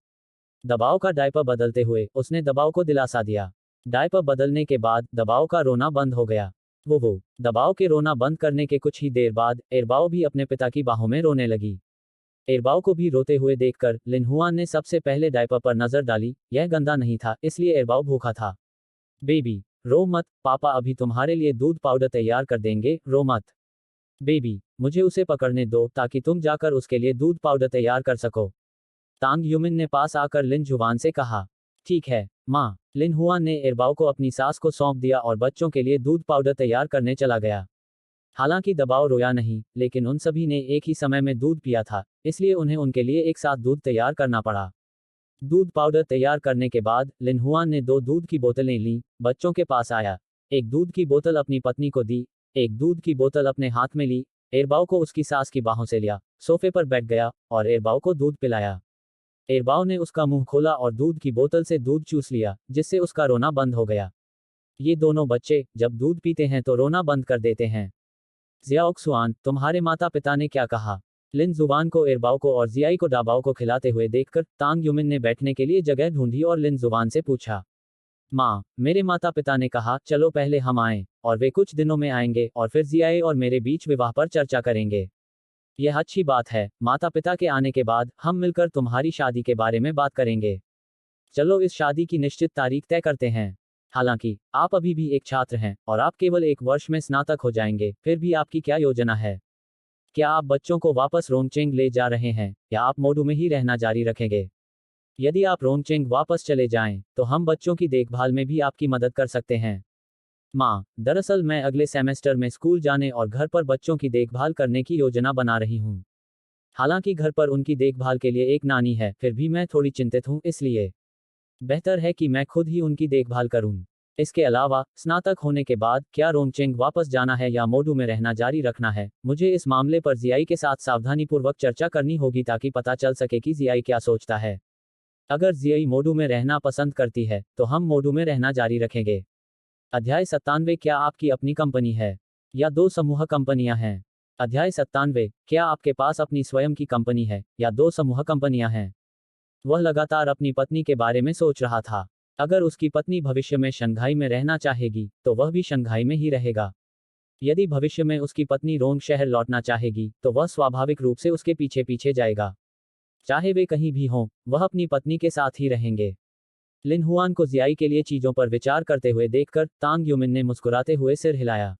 दबाव का डायपर बदलते हुए उसने दबाव को दिलासा दिया। डायपर बदलने के बाद दबाव का रोना बंद हो गया। वो दबाव के रोना बंद करने के कुछ ही देर बाद एरबाओ भी अपने पिता की बाहों में रोने लगी। एरबाओ को भी रोते हुए देखकर लिनहुआन ने सबसे पहले डायपर पर नजर डाली। यह गंदा नहीं था, इसलिए एरबाओ भूखा था। बेबी, रो मत, पापा अभी तुम्हारे लिए दूध पाउडर तैयार कर देंगे, रो मत। बेबी, मुझे उसे पकड़ने दो ताकि तुम जाकर उसके लिए दूध पाउडर तैयार कर सको। तांग युमिन ने पास आकर लिन जुवान से कहा। ठीक है, माँ। लिन हुआन ने एरबाओ को अपनी सास को सौंप दिया और बच्चों के लिए दूध पाउडर तैयार करने चला गया। हालांकि दबाव रोया नहीं, लेकिन उन सभी ने एक ही समय में दूध पिया था, इसलिए उन्हें उनके लिए एक साथ दूध तैयार करना पड़ा। दूध पाउडर तैयार करने के बाद लिन हुआन ने 2 दूध की बोतलें लीं, बच्चों के पास आया। एक दूध की बोतल अपनी पत्नी को दी, एक दूध की बोतल अपने हाथ में ली, एरबाओ को उसकी सास की बाहों से लिया, सोफे पर बैठ गया और एरबाओ को दूध पिलाया। एरबाओ ने उसका मुंह खोला और दूध की बोतल से दूध चूस लिया, जिससे उसका रोना बंद हो गया। ये दोनों बच्चे जब दूध पीते हैं तो रोना बंद कर देते हैं। ज़ियाओक्सुआन, तुम्हारे माता पिता ने क्या कहा? लिन जुबान को एरबाओ को और जियाई को डाबाओ को खिलाते हुए देखकर तांग युमिन ने बैठने के लिए जगह ढूंढी और लिन जुबान से पूछा। माँ, मेरे माता पिता ने कहा चलो पहले हम आएं, और वे कुछ दिनों में आएंगे और फिर जियाई और मेरे बीच विवाह पर चर्चा करेंगे। यह अच्छी बात है, माता पिता के आने के बाद हम मिलकर तुम्हारी शादी के बारे में बात करेंगे। चलो इस शादी की निश्चित तारीख तय करते हैं। हालांकि आप अभी भी एक छात्र हैं और आप केवल 1 वर्ष में स्नातक हो जाएंगे, फिर भी आपकी क्या योजना है? क्या आप बच्चों को वापस रोंगचेंग ले जा रहे हैं या आप मोडू में ही रहना जारी रखेंगे? यदि आप रोंगचेंग वापस चले जाएं, तो हम बच्चों की देखभाल में भी आपकी मदद कर सकते हैं। माँ, दरअसल मैं अगले सेमेस्टर में स्कूल जाने और घर पर बच्चों की देखभाल करने की योजना बना रही हूँ। हालांकि घर पर उनकी देखभाल के लिए एक नानी है, फिर भी मैं थोड़ी चिंतित हूँ, इसलिए बेहतर है कि मैं खुद ही उनकी देखभाल करूँ। इसके अलावा स्नातक होने के बाद क्या रोंगचेंग वापस जाना है या मोडू में रहना जारी रखना है, मुझे इस मामले पर जियाई के साथ सावधानीपूर्वक चर्चा करनी होगी ताकि पता चल सके कि जियाई क्या सोचता है। अगर जियाई मोडू में रहना पसंद करती है, तो हम मोडू में रहना जारी रखेंगे। अध्याय 97, क्या आपकी अपनी कंपनी है या 2 समूह कंपनियां हैं? अध्याय 97, क्या आपके पास अपनी स्वयं की कंपनी है या 2 समूह कंपनियां हैं? वह लगातार अपनी पत्नी के बारे में सोच रहा था। अगर उसकी पत्नी भविष्य में शंघाई में रहना चाहेगी, तो वह भी शंघाई में ही रहेगा। यदि भविष्य में उसकी पत्नी रोंग शहर लौटना चाहेगी, तो वह स्वाभाविक रूप से उसके पीछे पीछे जाएगा। चाहे वे कहीं भी हों, वह अपनी पत्नी के साथ ही रहेंगे। लिन हुआन को जियाई के लिए चीजों पर विचार करते हुए देखकर तांग युमिन ने मुस्कुराते हुए सिर हिलाया।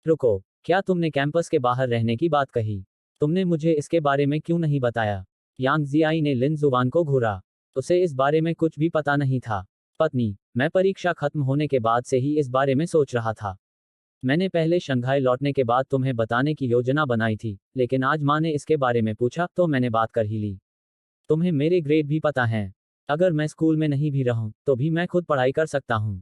रुको, क्या तुमने कैंपस के बाहर रहने की बात कही? तुमने मुझे इसके बारे में क्यों नहीं बताया? यांग जियाई ने लिन जुबान को घूरा। उसे इस बारे में कुछ भी पता नहीं था। पत्नी, मैं परीक्षा खत्म होने के बाद से ही इस बारे में सोच रहा था। मैंने पहले शंघाई लौटने के बाद तुम्हें बताने की योजना बनाई थी, लेकिन आज माँ ने इसके बारे में पूछा तो मैंने बात कर ही ली। तुम्हें मेरे ग्रेड भी पता हैं। अगर मैं स्कूल में नहीं भी रहूं, तो भी मैं खुद पढ़ाई कर सकता हूं।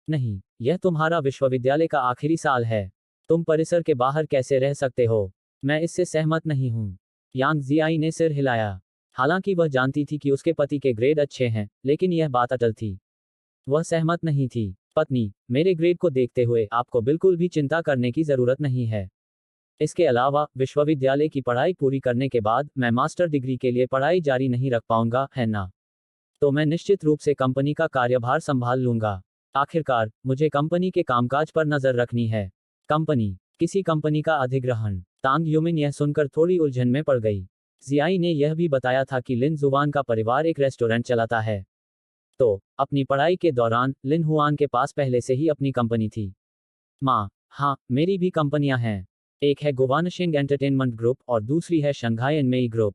नहीं, यह तुम्हारा विश्वविद्यालय का आखिरी साल है। तुम परिसर के बाहर कैसे रह सकते हो? मैं इससे सहमत नहीं हूं। यांग जियाई ने सिर हिलाया। हालांकि वह जानती थी कि उसके पति के ग्रेड अच्छे हैं, लेकिन यह बात अटल थी। वह सहमत नहीं थी। पत्नी, मेरे ग्रेड को देखते हुए आपको बिल्कुल भी चिंता करने की जरूरत नहीं है। इसके अलावा विश्वविद्यालय की पढ़ाई पूरी करने के बाद मैं मास्टर डिग्री के लिए पढ़ाई जारी नहीं रख पाऊंगा, है ना? तो मैं निश्चित रूप से कंपनी का कार्यभार संभाल लूंगा। आखिरकार मुझे कंपनी के कामकाज पर नजर रखनी है। कंपनी, किसी कंपनी का अधिग्रहण? तांग युमिन यह सुनकर थोड़ी उलझन में पड़ गई। जियाई ने यह भी बताया था कि लिन जुवान का परिवार एक रेस्टोरेंट चलाता है। तो अपनी पढ़ाई के दौरान लिन हुआन के पास पहले से ही अपनी कंपनी थी। माँ, हाँ, मेरी भी कंपनियां हैं। एक है गुवानशिंग एंटरटेनमेंट ग्रुप और दूसरी है शंघाई एनमेई ग्रुप।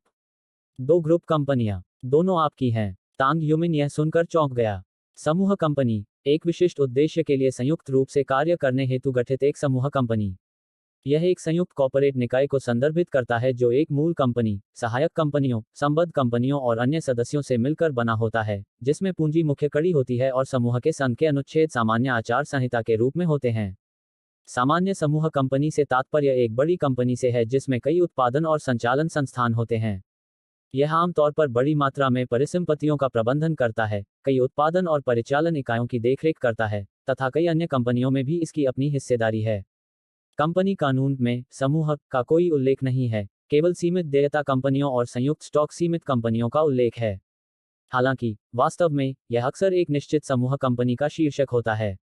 2 ग्रुप कंपनियां, दोनों आपकी हैं। तांग युमिन यह सुनकर चौंक गया। समूह कंपनी, एक विशिष्ट उद्देश्य के लिए संयुक्त रूप से कार्य करने हेतु गठित एक समूह कंपनी। यह एक संयुक्त कॉर्पोरेट निकाय को संदर्भित करता है जो एक मूल कंपनी, सहायक कंपनियों, संबद्ध कंपनियों और अन्य सदस्यों से मिलकर बना होता है, जिसमें पूंजी मुख्य कड़ी होती है और समूह के संघ के अनुच्छेद सामान्य आचार संहिता के रूप में होते हैं। सामान्य समूह कंपनी से तात्पर्य एक बड़ी कंपनी से है जिसमें कई उत्पादन और संचालन संस्थान होते हैं। यह आमतौर पर बड़ी मात्रा में परिसंपत्तियों का प्रबंधन करता है, कई उत्पादन और परिचालन इकाइयों की देखरेख करता है, तथा कई अन्य कंपनियों में भी इसकी अपनी हिस्सेदारी है। कंपनी कानून में समूह का कोई उल्लेख नहीं है, केवल सीमित देयता कंपनियों और संयुक्त स्टॉक सीमित कंपनियों का उल्लेख है। हालांकि वास्तव में यह अक्सर एक निश्चित समूह कंपनी का शीर्षक होता है।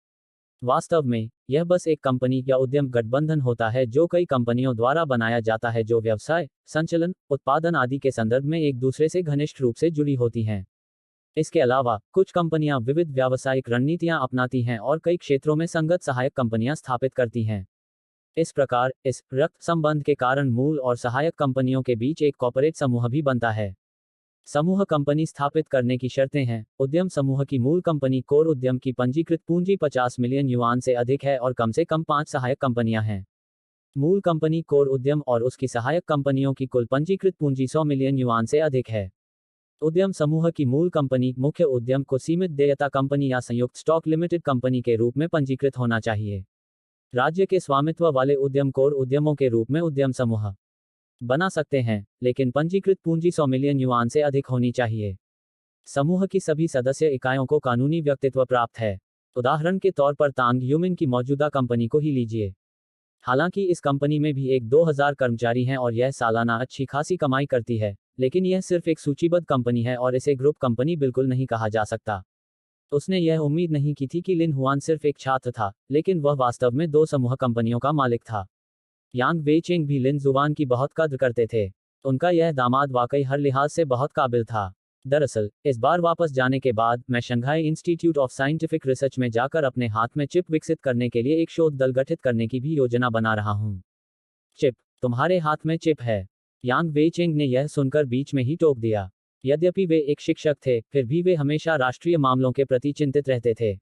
वास्तव में यह बस एक कंपनी या उद्यम गठबंधन होता है जो कई कंपनियों द्वारा बनाया जाता है जो व्यवसाय, संचालन, उत्पादन आदि के संदर्भ में एक दूसरे से घनिष्ठ रूप से जुड़ी होती हैं। इसके अलावा कुछ कंपनियां विविध व्यावसायिक रणनीतियां अपनाती हैं और कई क्षेत्रों में संगत सहायक कंपनियां स्थापित करती हैं। इस प्रकार इस रक्त संबंध के कारण मूल और सहायक कंपनियों के बीच एक कॉर्पोरेट समूह भी बनता है। समूह कंपनी स्थापित करने की शर्तें हैं। उद्यम समूह की मूल कंपनी कोर उद्यम की पंजीकृत पूंजी 50 मिलियन युआन से अधिक है और कम से कम 5 सहायक कंपनियां हैं। मूल कंपनी कोर उद्यम और उसकी सहायक कंपनियों की कुल पंजीकृत पूंजी 100 मिलियन युआन से अधिक है। उद्यम समूह की मूल कंपनी मुख्य उद्यम को सीमित देयता कंपनी या संयुक्त स्टॉक लिमिटेड कंपनी के रूप में पंजीकृत होना चाहिए। राज्य के स्वामित्व वाले उद्यम कोर उद्यमों के रूप में उद्यम समूह बना सकते हैं, लेकिन पंजीकृत पूंजी 100 मिलियन युआन से अधिक होनी चाहिए। समूह की सभी सदस्य इकाइयों को कानूनी व्यक्तित्व प्राप्त है। उदाहरण के तौर पर तांग ह्यूमिन की मौजूदा कंपनी को ही लीजिए। हालांकि इस कंपनी में भी एक 2000 कर्मचारी हैं और यह सालाना अच्छी खासी कमाई करती है, लेकिन यह सिर्फ एक सूचीबद्ध कंपनी है और इसे ग्रुप कंपनी बिल्कुल नहीं कहा जा सकता। उसने यह उम्मीद नहीं की थी कि लिन हुआन सिर्फ एक छात्र था, लेकिन वह वास्तव में 2 समूह कंपनियों का मालिक था। यांग वेइचेंग भी लिन जुवान की बहुत कद्र करते थे। उनका यह दामाद वाकई हर लिहाज से बहुत काबिल था। दरअसल इस बार वापस जाने के बाद मैं Shanghai institute of scientific research में जाकर अपने हाथ में चिप विकसित करने के लिए एक शोध दल गठित करने की भी योजना बना रहा हूँ। चिप, तुम्हारे हाथ में चिप है। यांग वेइचेंग ने यह सुनकर बीच में ही टोक दिया। यद्यपि वे एक शिक्षक थे, फिर भी वे हमेशा राष्ट्रीय मामलों के प्रति चिंतित रहते थे।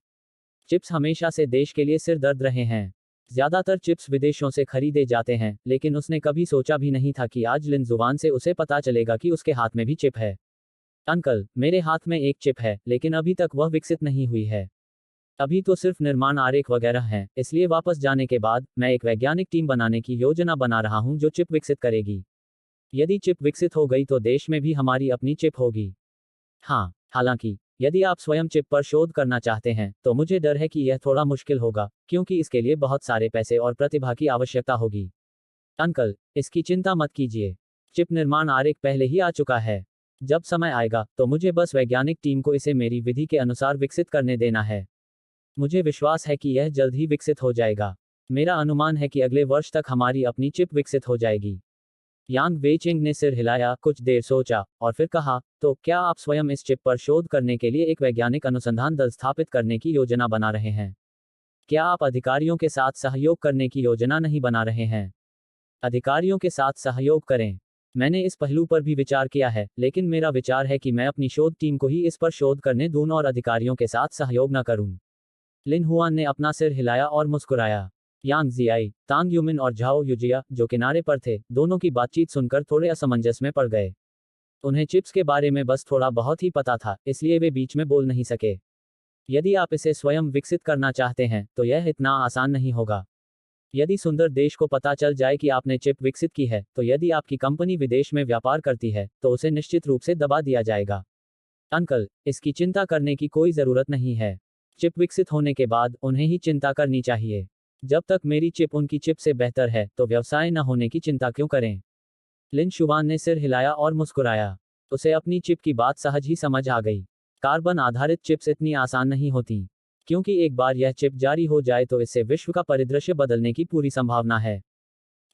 चिप्स हमेशा से देश के लिए सिर दर्द रहे हैं। ज्यादातर चिप्स विदेशों से खरीदे जाते हैं, लेकिन उसने कभी सोचा भी नहीं था कि आज लिन जुवान से उसे पता चलेगा कि उसके हाथ में भी चिप है। अंकल, मेरे हाथ में एक चिप है, लेकिन अभी तक वह विकसित नहीं हुई है। अभी तो सिर्फ निर्माण आरेख वगैरह हैं, इसलिए वापस जाने के बाद मैं एक वैज्ञानिक टीम बनाने की योजना बना रहा हूं जो चिप विकसित करेगी। यदि चिप विकसित हो गई तो देश में भी हमारी अपनी चिप होगी। हाँ, हालांकि यदि आप स्वयं चिप पर शोध करना चाहते हैं, तो मुझे डर है कि यह थोड़ा मुश्किल होगा, क्योंकि इसके लिए बहुत सारे पैसे और प्रतिभा की आवश्यकता होगी। अंकल, इसकी चिंता मत कीजिए। चिप निर्माण आरेख पहले ही आ चुका है। जब समय आएगा तो मुझे बस वैज्ञानिक टीम को इसे मेरी विधि के अनुसार विकसित करने देना है। मुझे विश्वास है कि यह जल्द ही विकसित हो जाएगा। मेरा अनुमान है कि अगले वर्ष तक हमारी अपनी चिप विकसित हो जाएगी। यांग वेइचेंग ने सिर हिलाया, कुछ देर सोचा, और फिर कहा, तो क्या आप स्वयं इस चिप पर शोध करने के लिए एक वैज्ञानिक अनुसंधान दल स्थापित करने की योजना बना रहे हैं? क्या आप अधिकारियों के साथ सहयोग करने की योजना नहीं बना रहे हैं? अधिकारियों के साथ सहयोग करें। मैंने इस पहलू पर भी विचार किया है, लेकिन मेरा विचार है कि मैं अपनी शोध टीम को ही इस पर शोध करने दूं और अधिकारियों के साथ सहयोग न करूं। लिन हुआन ने अपना सिर हिलाया और मुस्कुराया। यांग जियाई, तांग यूमिन और झाओ युजिया, जो किनारे पर थे, दोनों की बातचीत सुनकर थोड़े असमंजस में पड़ गए। उन्हें चिप्स के बारे में बस थोड़ा बहुत ही पता था, इसलिए वे बीच में बोल नहीं सके। यदि आप इसे स्वयं विकसित करना चाहते हैं, तो यह इतना आसान नहीं होगा। यदि सुंदर देश को पता चल जाए कि आपने चिप विकसित की है, तो यदि आपकी कंपनी विदेश में व्यापार करती है, तो उसे निश्चित रूप से दबा दिया जाएगा। अंकल, इसकी चिंता करने की कोई जरूरत नहीं है। चिप विकसित होने के बाद उन्हें ही चिंता करनी चाहिए। जब तक मेरी चिप उनकी चिप से बेहतर है, तो व्यवसाय न होने की चिंता क्यों करें? लिन शुवान ने सिर हिलाया और मुस्कुराया। उसे अपनी चिप की बात सहज ही समझ आ गई। कार्बन आधारित चिप्स इतनी आसान नहीं होती, क्योंकि एक बार यह चिप जारी हो जाए तो इससे विश्व का परिदृश्य बदलने की पूरी संभावना है।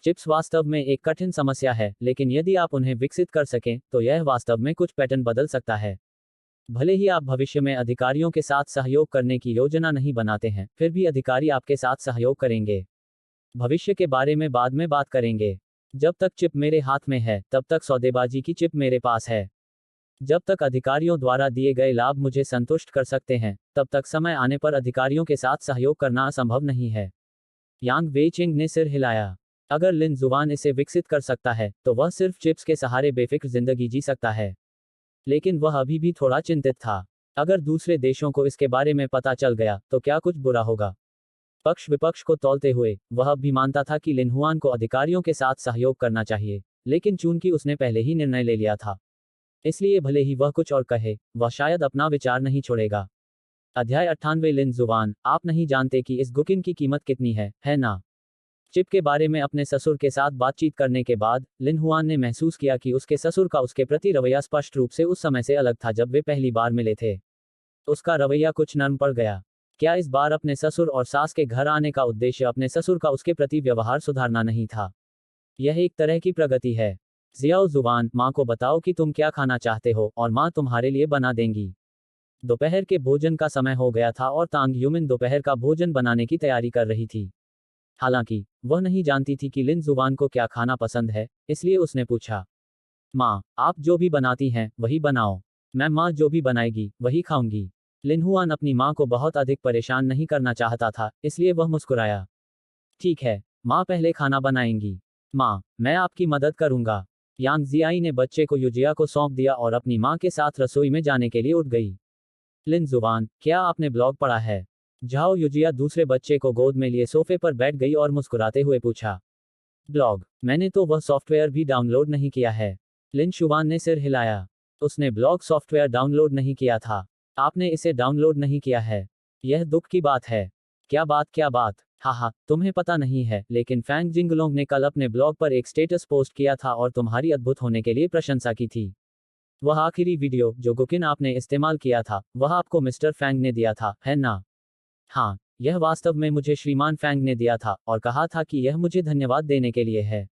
चिप्स वास्तव में एक कठिन समस्या है, लेकिन यदि आप उन्हें विकसित कर सकें, तो यह वास्तव में कुछ पैटर्न बदल सकता है। भले ही आप भविष्य में अधिकारियों के साथ सहयोग करने की योजना नहीं बनाते हैं, फिर भी अधिकारी आपके साथ सहयोग करेंगे। भविष्य के बारे में बाद में बात करेंगे। जब तक चिप मेरे हाथ में है, तब तक सौदेबाजी की चिप मेरे पास है। जब तक अधिकारियों द्वारा दिए गए लाभ मुझे संतुष्ट कर सकते हैं, तब तक समय आने पर अधिकारियों के साथ सहयोग करना असंभव नहीं है। यांग वेइचेंग ने सिर हिलाया। अगर लिन जुवान इसे विकसित कर सकता है, तो वह सिर्फ चिप्स के सहारे बेफिक्र जिंदगी जी सकता है। लेकिन वह अभी भी थोड़ा चिंतित था। अगर दूसरे देशों को इसके बारे में पता चल गया, तो क्या कुछ बुरा होगा? पक्ष विपक्ष को तौलते हुए वह अब भी मानता था कि लिन हुआन को अधिकारियों के साथ सहयोग करना चाहिए, लेकिन चूंकि उसने पहले ही निर्णय ले लिया था, इसलिए भले ही वह कुछ और कहे, वह शायद अपना विचार नहीं छोड़ेगा। अध्याय 98 लिन जुवान, आप नहीं जानते कि इस गुकिन की कीमत कितनी है ना? चिप के बारे में अपने ससुर के साथ बातचीत करने के बाद लिन हुआन ने महसूस किया कि उसके ससुर का उसके प्रति रवैया स्पष्ट रूप से उस समय से अलग था जब वे पहली बार मिले थे। उसका रवैया कुछ नरम पड़ गया। क्या इस बार अपने ससुर और सास के घर आने का उद्देश्य अपने ससुर का उसके प्रति व्यवहार सुधारना नहीं था? यह एक तरह की प्रगति है। जियाओ जुबान, माँ को बताओ कि तुम क्या खाना चाहते हो और माँ तुम्हारे लिए बना देंगी। दोपहर के भोजन का समय हो गया था और तांग यूमिन दोपहर का भोजन बनाने की तैयारी कर रही थी। हालांकि वह नहीं जानती थी कि लिन जुबान को क्या खाना पसंद है, इसलिए उसने पूछा, माँ, आप जो भी बनाती हैं वही बनाओ। मैं माँ जो भी बनाएगी वही खाऊंगी। लिन हुआन अपनी माँ को बहुत अधिक परेशान नहीं करना चाहता था, इसलिए वह मुस्कुराया। ठीक है, माँ पहले खाना बनाएंगी। माँ, मैं आपकी मदद करूंगा। यांग जियाई ने बच्चे को युजिया को सौंप दिया और अपनी माँ के साथ रसोई में जाने के लिए उठ गई। लिन जुबान, क्या आपने ब्लॉग पढ़ा है? झाओ युजिया दूसरे बच्चे को गोद में लिए सोफे पर बैठ गई और मुस्कुराते हुए पूछा। ब्लॉग? मैंने तो वह सॉफ्टवेयर भी डाउनलोड नहीं किया है। लिन शुबान ने सिर हिलाया। उसने ब्लॉग सॉफ्टवेयर डाउनलोड नहीं किया था। आपने इसे डाउनलोड नहीं किया है। यह दुख की बात है। क्या बात, क्या बात? हाँ, तुम्हें पता नहीं है, लेकिन फैंग जिंगलोंग ने कल अपने ब्लॉग पर एक स्टेटस पोस्ट किया था और तुम्हारी अद्भुत होने के लिए प्रशंसा की थी। वह आखिरी वीडियो जो गुकिन आपने इस्तेमाल किया था, वह आपको मिस्टर फैंग ने दिया था, है ना? हाँ, यह वास्तव में मुझे श्रीमान फैंग ने दिया था और कहा था कि यह मुझे धन्यवाद देने के लिए है।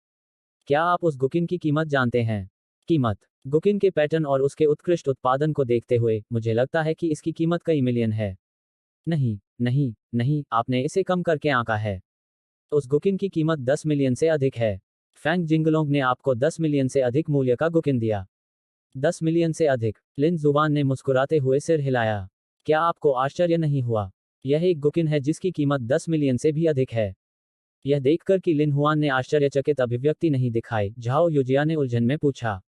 क्या आप उस गुकिन की कीमत जानते हैं? कीमत? गुकिन के पैटर्न और उसके उत्कृष्ट उत्पादन को देखते हुए मुझे लगता है कि इसकी कीमत कई मिलियन है। नहीं, नहीं, नहीं, आपने इसे कम करके आंका है। उस गुकिन की कीमत 10 मिलियन से अधिक है। फैंग जिंगलोंग ने आपको 10 मिलियन से अधिक मूल्य का गुकिन दिया। 10 मिलियन से अधिक? लिन जुबान ने मुस्कुराते हुए सिर हिलाया। क्या आपको आश्चर्य नहीं हुआ? यह एक गुकिन है जिसकी कीमत 10 मिलियन से भी अधिक है। यह देखकर कि लिन हुआन ने आश्चर्यचकित अभिव्यक्ति नहीं दिखाई, झाओ युजिया ने उलझन में पूछा,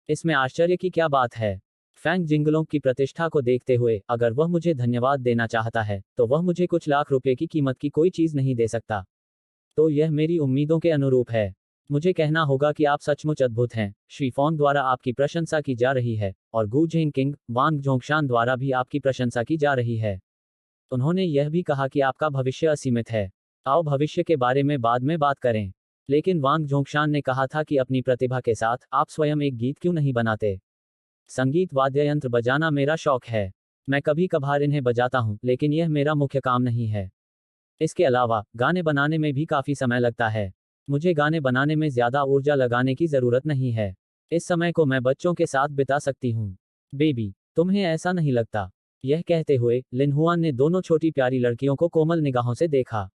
इसमें आश्चर्य की क्या बात है? फैंग जिंगलोंग की प्रतिष्ठा को देखते हुए, अगर वह मुझे धन्यवाद देना चाहता है, तो वह मुझे कुछ लाख रुपए की कीमत की कोई चीज नहीं दे सकता। तो यह मेरी उम्मीदों के अनुरूप है। मुझे कहना होगा कि आप सचमुच अद्भुत हैं। श्री फॉन्ग द्वारा आपकी प्रशंसा की जा रही है, और गू झेंग किंग, वांग जोंगशान द्वारा भी आपकी प्रशंसा की जा रही है। उन्होंने यह भी कहा कि आपका भविष्य असीमित है। आओ भविष्य के बारे में बाद में बात करें। लेकिन वांग जोंगशान ने कहा था कि अपनी प्रतिभा के साथ आप स्वयं एक गीत क्यों नहीं बनाते? संगीत वाद्ययंत्र बजाना मेरा शौक है। मैं कभी कभार इन्हें बजाता हूँ, लेकिन यह मेरा मुख्य काम नहीं है। इसके अलावा गाने बनाने में भी काफी समय लगता है। मुझे गाने बनाने में ज्यादा ऊर्जा लगाने की जरूरत नहीं है। इस समय को मैं बच्चों के साथ बिता सकती हूँ। बेबी, तुम्हें ऐसा नहीं लगता? यह कहते हुए लिन हुआन ने दोनों छोटी प्यारी लड़कियों को कोमल निगाहों से देखा।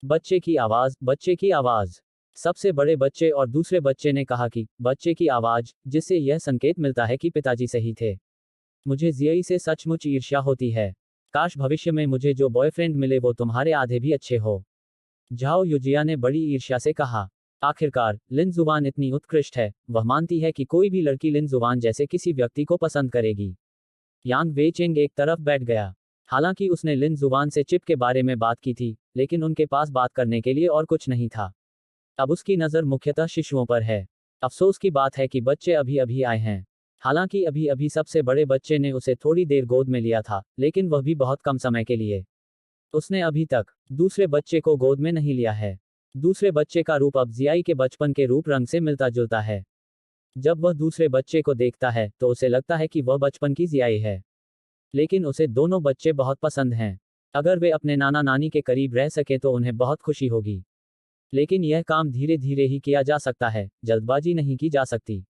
बच्चे की आवाज, बच्चे की आवाज। सबसे बड़े बच्चे और दूसरे बच्चे ने कहा कि बच्चे की आवाज, जिससे यह संकेत मिलता है कि पिताजी सही थे। मुझे जियाई से सचमुच ईर्ष्या होती है। काश भविष्य में मुझे जो बॉयफ्रेंड मिले वो तुम्हारे आधे भी अच्छे हो। झाओ युजिया ने बड़ी ईर्ष्या से कहा। आखिरकार लिन जुबान इतनी उत्कृष्ट है, वह मानती है कि कोई भी लड़की लिन जुबान जैसे किसी व्यक्ति को पसंद करेगी। यांग वेचेंग एक तरफ बैठ गया। हालांकि उसने लिन जुबान से चिप के बारे में बात की थी, लेकिन उनके पास बात करने के लिए और कुछ नहीं था। अब उसकी नज़र मुख्यतः शिशुओं पर है। अफसोस की बात है कि बच्चे अभी अभी आए हैं। हालांकि अभी अभी सबसे बड़े बच्चे ने उसे थोड़ी देर गोद में लिया था, लेकिन वह भी बहुत कम समय के लिए। उसने अभी तक दूसरे बच्चे को गोद में नहीं लिया है। दूसरे बच्चे का रूप अब जियाई के बचपन के रूप रंग से मिलता जुलता है। जब वह दूसरे बच्चे को देखता है तो उसे लगता है कि वह बचपन की जियाई है। लेकिन उसे दोनों बच्चे बहुत पसंद हैं। अगर वे अपने नाना नानी के करीब रह सके तो उन्हें बहुत खुशी होगी। लेकिन यह काम धीरे धीरे ही किया जा सकता है, जल्दबाजी नहीं की जा सकती।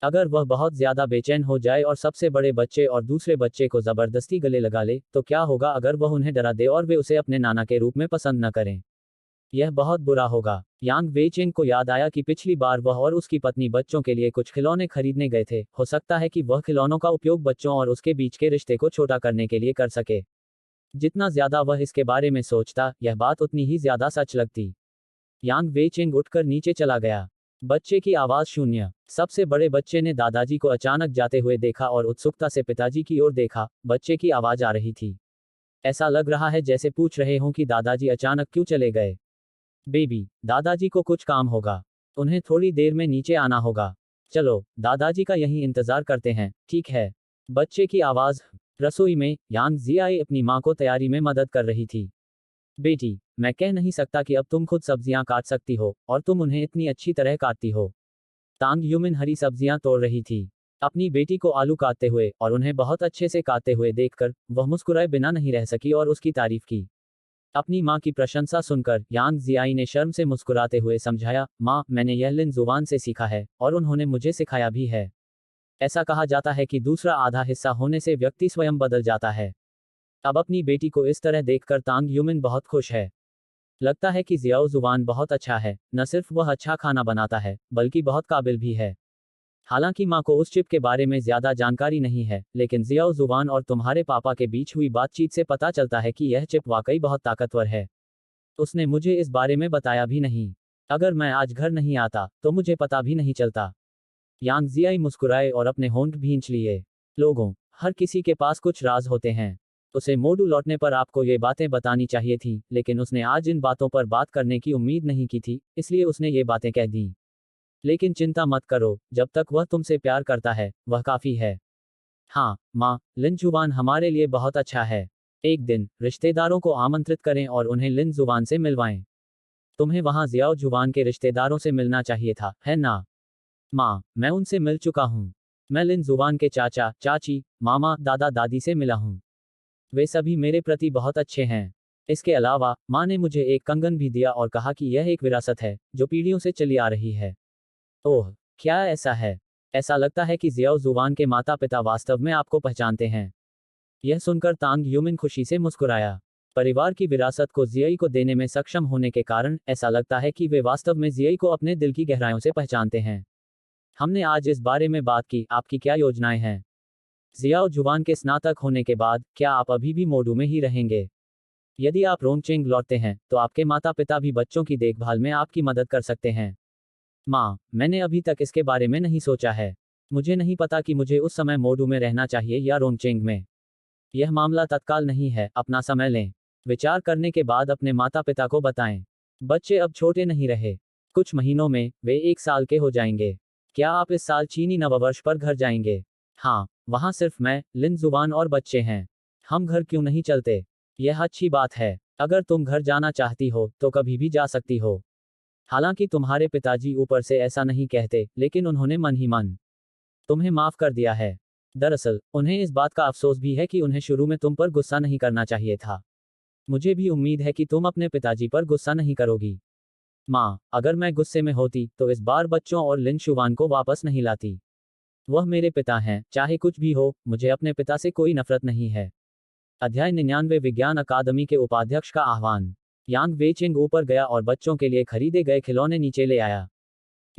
अगर वह बहुत ज्यादा बेचैन हो जाए और सबसे बड़े बच्चे और दूसरे बच्चे को जबरदस्ती गले लगा ले, तो क्या होगा अगर वह उन्हें डरा दे और वे उसे अपने नाना के रूप में पसंद न करें? यह बहुत बुरा होगा। यांग वेचेंग को याद आया कि पिछली बार वह और उसकी पत्नी बच्चों के लिए कुछ खिलौने खरीदने गए थे। हो सकता है कि वह खिलौनों का उपयोग बच्चों और उसके बीच के रिश्ते को छोटा करने के लिए कर सके। जितना ज्यादा वह इसके बारे में सोचता, यह बात उतनी ही ज्यादा सच लगती। यांग वेचेंग उठकर नीचे चला गया। बच्चे की आवाज शून्य। सबसे बड़े बच्चे ने दादाजी को अचानक जाते हुए देखा और उत्सुकता से पिताजी की ओर देखा। बच्चे की आवाज आ रही थी। ऐसा लग रहा है जैसे पूछ रहे हों कि दादाजी अचानक क्यों चले गए। बेबी, दादाजी को कुछ काम होगा। उन्हें थोड़ी देर में नीचे आना होगा। चलो, दादाजी का यहीं इंतजार करते हैं, ठीक है? बच्चे की आवाज। रसोई में यांग जियाई अपनी मां को तैयारी में मदद कर रही थी। बेटी, मैं कह नहीं सकता कि अब तुम खुद सब्जियां काट सकती हो, और तुम उन्हें इतनी अच्छी तरह काटती हो। तांग यूमिन हरी सब्जियां तोड़ रही थी। अपनी बेटी को आलू काटते हुए और उन्हें बहुत अच्छे से काटते हुए देखकर वह मुस्कुराए बिना नहीं रह सकी और उसकी तारीफ की। अपनी माँ की प्रशंसा सुनकर यांग जियाई ने शर्म से मुस्कुराते हुए समझाया, माँ, मैंने यह लिन जुबान से सीखा है, और उन्होंने मुझे सिखाया भी है। ऐसा कहा जाता है कि दूसरा आधा हिस्सा होने से व्यक्ति स्वयं बदल जाता है। अब अपनी बेटी को इस तरह देखकर तांग यूमिन बहुत खुश है। लगता है कि जियाओ जुबान बहुत अच्छा है, न सिर्फ वह अच्छा खाना बनाता है, बल्कि बहुत काबिल भी है। हालांकि माँ को उस चिप के बारे में ज्यादा जानकारी नहीं है, लेकिन जियाओ जुबान और तुम्हारे पापा के बीच हुई बातचीत से पता चलता है कि यह चिप वाकई बहुत ताकतवर है। उसने मुझे इस बारे में बताया भी नहीं। अगर मैं आज घर नहीं आता, तो मुझे पता भी नहीं चलता। यांग जियाई मुस्कुराए और अपने होंठ भींच लिए। लोगों, हर किसी के पास कुछ राज होते हैं। उसे मोडू लौटने पर आपको ये बातें बतानी चाहिए थी, लेकिन उसने आज इन बातों पर बात करने की उम्मीद नहीं की थी, इसलिए उसने ये बातें कह दी। लेकिन चिंता मत करो, जब तक वह तुमसे प्यार करता है, वह काफी है। हाँ, माँ, लिन जुबान हमारे लिए बहुत अच्छा है। एक दिन, रिश्तेदारों को आमंत्रित करें और उन्हें लिन जुबान से मिलवाएं। तुम्हें वहाँ जियाओ जुबान के रिश्तेदारों से मिलना चाहिए था, है ना? माँ, मैं उनसे मिल चुका हूँ। मैं लिन जुबान के चाचा, चाची, मामा, दादा दादी से मिला हूँ। वे सभी मेरे प्रति बहुत अच्छे हैं। इसके अलावा, माँ ने मुझे एक कंगन भी दिया और कहा कि यह एक विरासत है, जो पीढ़ियों से चली आ रही है। ओह, क्या ऐसा है? ऐसा लगता है कि जियाओ जुबान के माता पिता वास्तव में आपको पहचानते हैं। यह सुनकर तांग यूमिन खुशी से मुस्कुराया। परिवार की विरासत को जियाई को देने में सक्षम होने के कारण ऐसा लगता है कि वे वास्तव में जियाई को अपने दिल की गहराइयों से पहचानते हैं। हमने आज इस बारे में बात की, आपकी क्या योजनाएं हैं? जियाओ जुबान के स्नातक होने के बाद क्या आप अभी भी मोडू में ही रहेंगे? यदि आप रोंगचेंग लौटते हैं, तो आपके माता पिता भी बच्चों की देखभाल में आपकी मदद कर सकते हैं। माँ, मैंने अभी तक इसके बारे में नहीं सोचा है। मुझे नहीं पता कि मुझे उस समय मोडू में रहना चाहिए या रोंगचेंग में। यह मामला तत्काल नहीं है, अपना समय लें। विचार करने के बाद अपने माता पिता को बताएं। बच्चे अब छोटे नहीं रहे। कुछ महीनों में, वे 1 साल के हो जाएंगे। क्या आप इस साल चीनी नववर्ष पर घर जाएंगे? हाँ, वहाँ सिर्फ मैं, लिन जुबान और बच्चे हैं। हम घर क्यों नहीं चलते? यह अच्छी बात है। अगर तुम घर जाना चाहती हो, तो कभी भी जा सकती हो। हालांकि तुम्हारे पिताजी ऊपर से ऐसा नहीं कहते, लेकिन उन्होंने मन ही मन तुम्हें माफ कर दिया है। दरअसल, उन्हें इस बात का अफसोस भी है कि उन्हें शुरू में तुम पर गुस्सा नहीं करना चाहिए था। मुझे भी उम्मीद है कि तुम अपने पिताजी पर गुस्सा नहीं करोगी। माँ, अगर मैं गुस्से में होती, तो इस बार बच्चों और लिन शुवान को वापस नहीं लाती। वह मेरे पिता हैं, चाहे कुछ भी हो, मुझे अपने पिता से कोई नफरत नहीं है। अध्याय 99 विज्ञान अकादमी के उपाध्यक्ष का आह्वान। यांग वेचिंग ऊपर गया और बच्चों के लिए खरीदे गए खिलौने नीचे ले आया।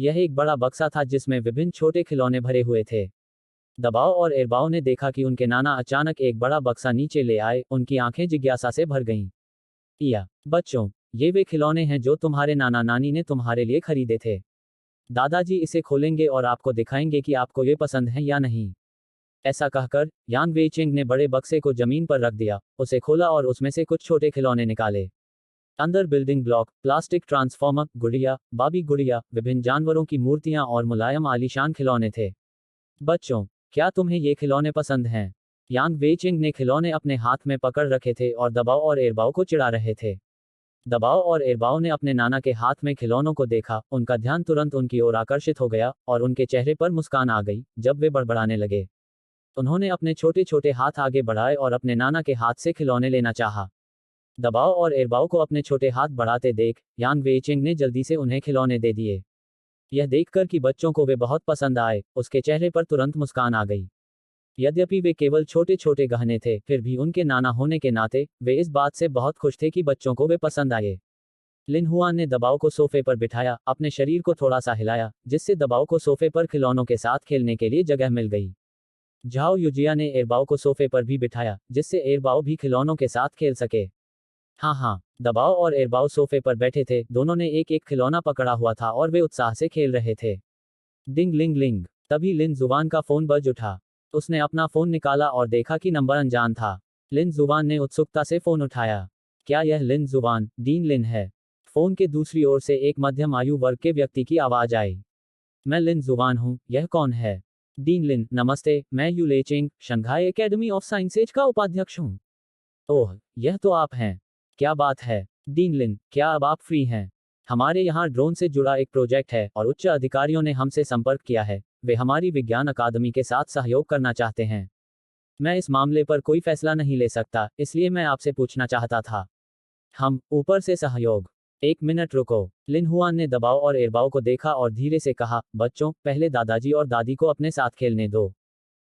यह एक बड़ा बक्सा था जिसमें विभिन्न छोटे खिलौने भरे हुए थे। दबाव और एरबाओ ने देखा कि उनके नाना अचानक एक बड़ा बक्सा नीचे ले आए, उनकी आंखें जिज्ञासा से भर गईं। या बच्चों, ये वे खिलौने हैं जो तुम्हारे नाना नानी ने तुम्हारे लिए खरीदे थे। दादाजी इसे खोलेंगे और आपको दिखाएंगे कि आपको ये पसंद है या नहीं। ऐसा कहकर यांग वेचिंग ने बड़े बक्से को जमीन पर रख दिया, उसे खोला और उसमें से कुछ छोटे खिलौने निकाले। अंदर बिल्डिंग ब्लॉक, प्लास्टिक ट्रांसफॉर्मर, गुड़िया, बाबी गुड़िया, विभिन्न जानवरों की मूर्तियां और मुलायम आलीशान खिलौने थे। बच्चों, क्या तुम्हें ये खिलौने पसंद हैं? यांग वेचिंग ने खिलौने अपने हाथ में पकड़ रखे थे और दबाव और एरबाओ को चिढ़ा रहे थे। दबाव और एरबाओ ने अपने नाना के हाथ में खिलौनों को देखा, उनका ध्यान तुरंत उनकी ओर आकर्षित हो गया, और उनके चेहरे पर मुस्कान आ गई, जब वे बड़बड़ाने लगे। उन्होंने अपने छोटे छोटे हाथ आगे बढ़ाए और अपने नाना के हाथ से खिलौने लेना चाहा। दबाव और एरबाओ को अपने छोटे हाथ बढ़ाते देख, यांग वेचिंग ने जल्दी से उन्हें खिलौने दे दिए। यह देखकर कि बच्चों को वे बहुत पसंद आए, उसके चेहरे पर तुरंत मुस्कान आ गई। यद्यपि वे केवल छोटे छोटे गहने थे, फिर भी उनके नाना होने के नाते वे इस बात से बहुत खुश थे कि बच्चों को वे पसंद आए। लिन हुआन ने दबाव को सोफे पर बिठाया, अपने शरीर को थोड़ा सा हिलाया, जिससे दबाव को सोफे पर खिलौनों के साथ खेलने के लिए जगह मिल गई। झाओ युजिया ने एरबाओ को सोफे पर भी बिठाया, जिससे एरबाओ भी खिलौनों के साथ खेल सके। हाँ हाँ, दबाव और एरबाओ सोफे पर बैठे थे, दोनों ने एक एक खिलौना पकड़ा हुआ था और वे उत्साह से खेल रहे थे। डिंग लिंग लिंग। तभी लिन जुबान का फोन बज उठा। उसने अपना फोन निकाला और देखा कि नंबर अनजान था। लिन जुबान ने उत्सुकता से फोन उठाया। क्या यह लिन जुबान, डीन लिन है? फोन के दूसरी ओर से एक मध्यम आयु वर्ग के व्यक्ति की आवाज आई। मैं लिन जुबान हूँ, यह कौन है? डीन लिन, नमस्ते, मैं you latching, Shanghai academy of sciences का उपाध्यक्ष हूँ। ओह, यह तो आप हैं। क्या बात है डीन लिन, क्या अब आप फ्री हैं? हमारे यहाँ ड्रोन से जुड़ा एक प्रोजेक्ट है और उच्च अधिकारियों ने हमसे संपर्क किया है। वे हमारी विज्ञान अकादमी के साथ सहयोग करना चाहते हैं। मैं इस मामले पर कोई फैसला नहीं ले सकता, इसलिए मैं आपसे पूछना चाहता था। हम ऊपर से सहयोग। एक मिनट रुको। लिन हुआन ने दबाव और एरबाओ को देखा और धीरे से कहा, बच्चों, पहले दादाजी और दादी को अपने साथ खेलने दो।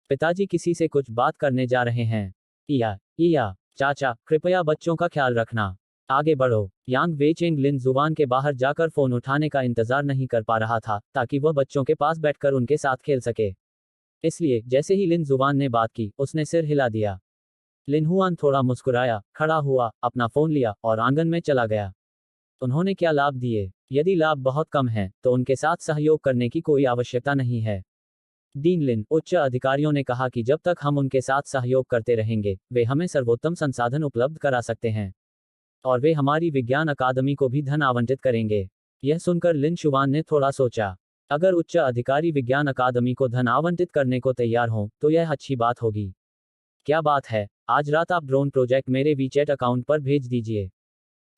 पिताजी किसी से कुछ बात करने जा रहे हैं। इया, चाचा, कृपया बच्चों का ख्याल रखना। आगे बढ़ो। यांग वेचेंग लिन जुबान के बाहर जाकर फोन उठाने का इंतजार नहीं कर पा रहा था, ताकि वह बच्चों के पास बैठकर उनके साथ खेल सके। इसलिए जैसे ही लिन जुबान ने बात की, उसने सिर हिला दिया। लिन हुआन थोड़ा मुस्कुराया, खड़ा हुआ, अपना फोन लिया और आंगन में चला गया। उन्होंने क्या लाभ दिए? यदि लाभ बहुत कम है, तो उनके साथ सहयोग करने की कोई आवश्यकता नहीं है। डीन लिन, उच्च अधिकारियों ने कहा कि जब तक हम उनके साथ सहयोग करते रहेंगे, वे हमें सर्वोत्तम संसाधन उपलब्ध करा सकते हैं। और वे हमारी विज्ञान अकादमी को भी धन आवंटित करेंगे। यह सुनकर लिन शुवान ने थोड़ा सोचा। अगर उच्च अधिकारी विज्ञान अकादमी को धन आवंटित करने को तैयार हों, तो यह अच्छी बात होगी। क्या बात है, आज रात आप ड्रोन प्रोजेक्ट मेरे वीचैट अकाउंट पर भेज दीजिए।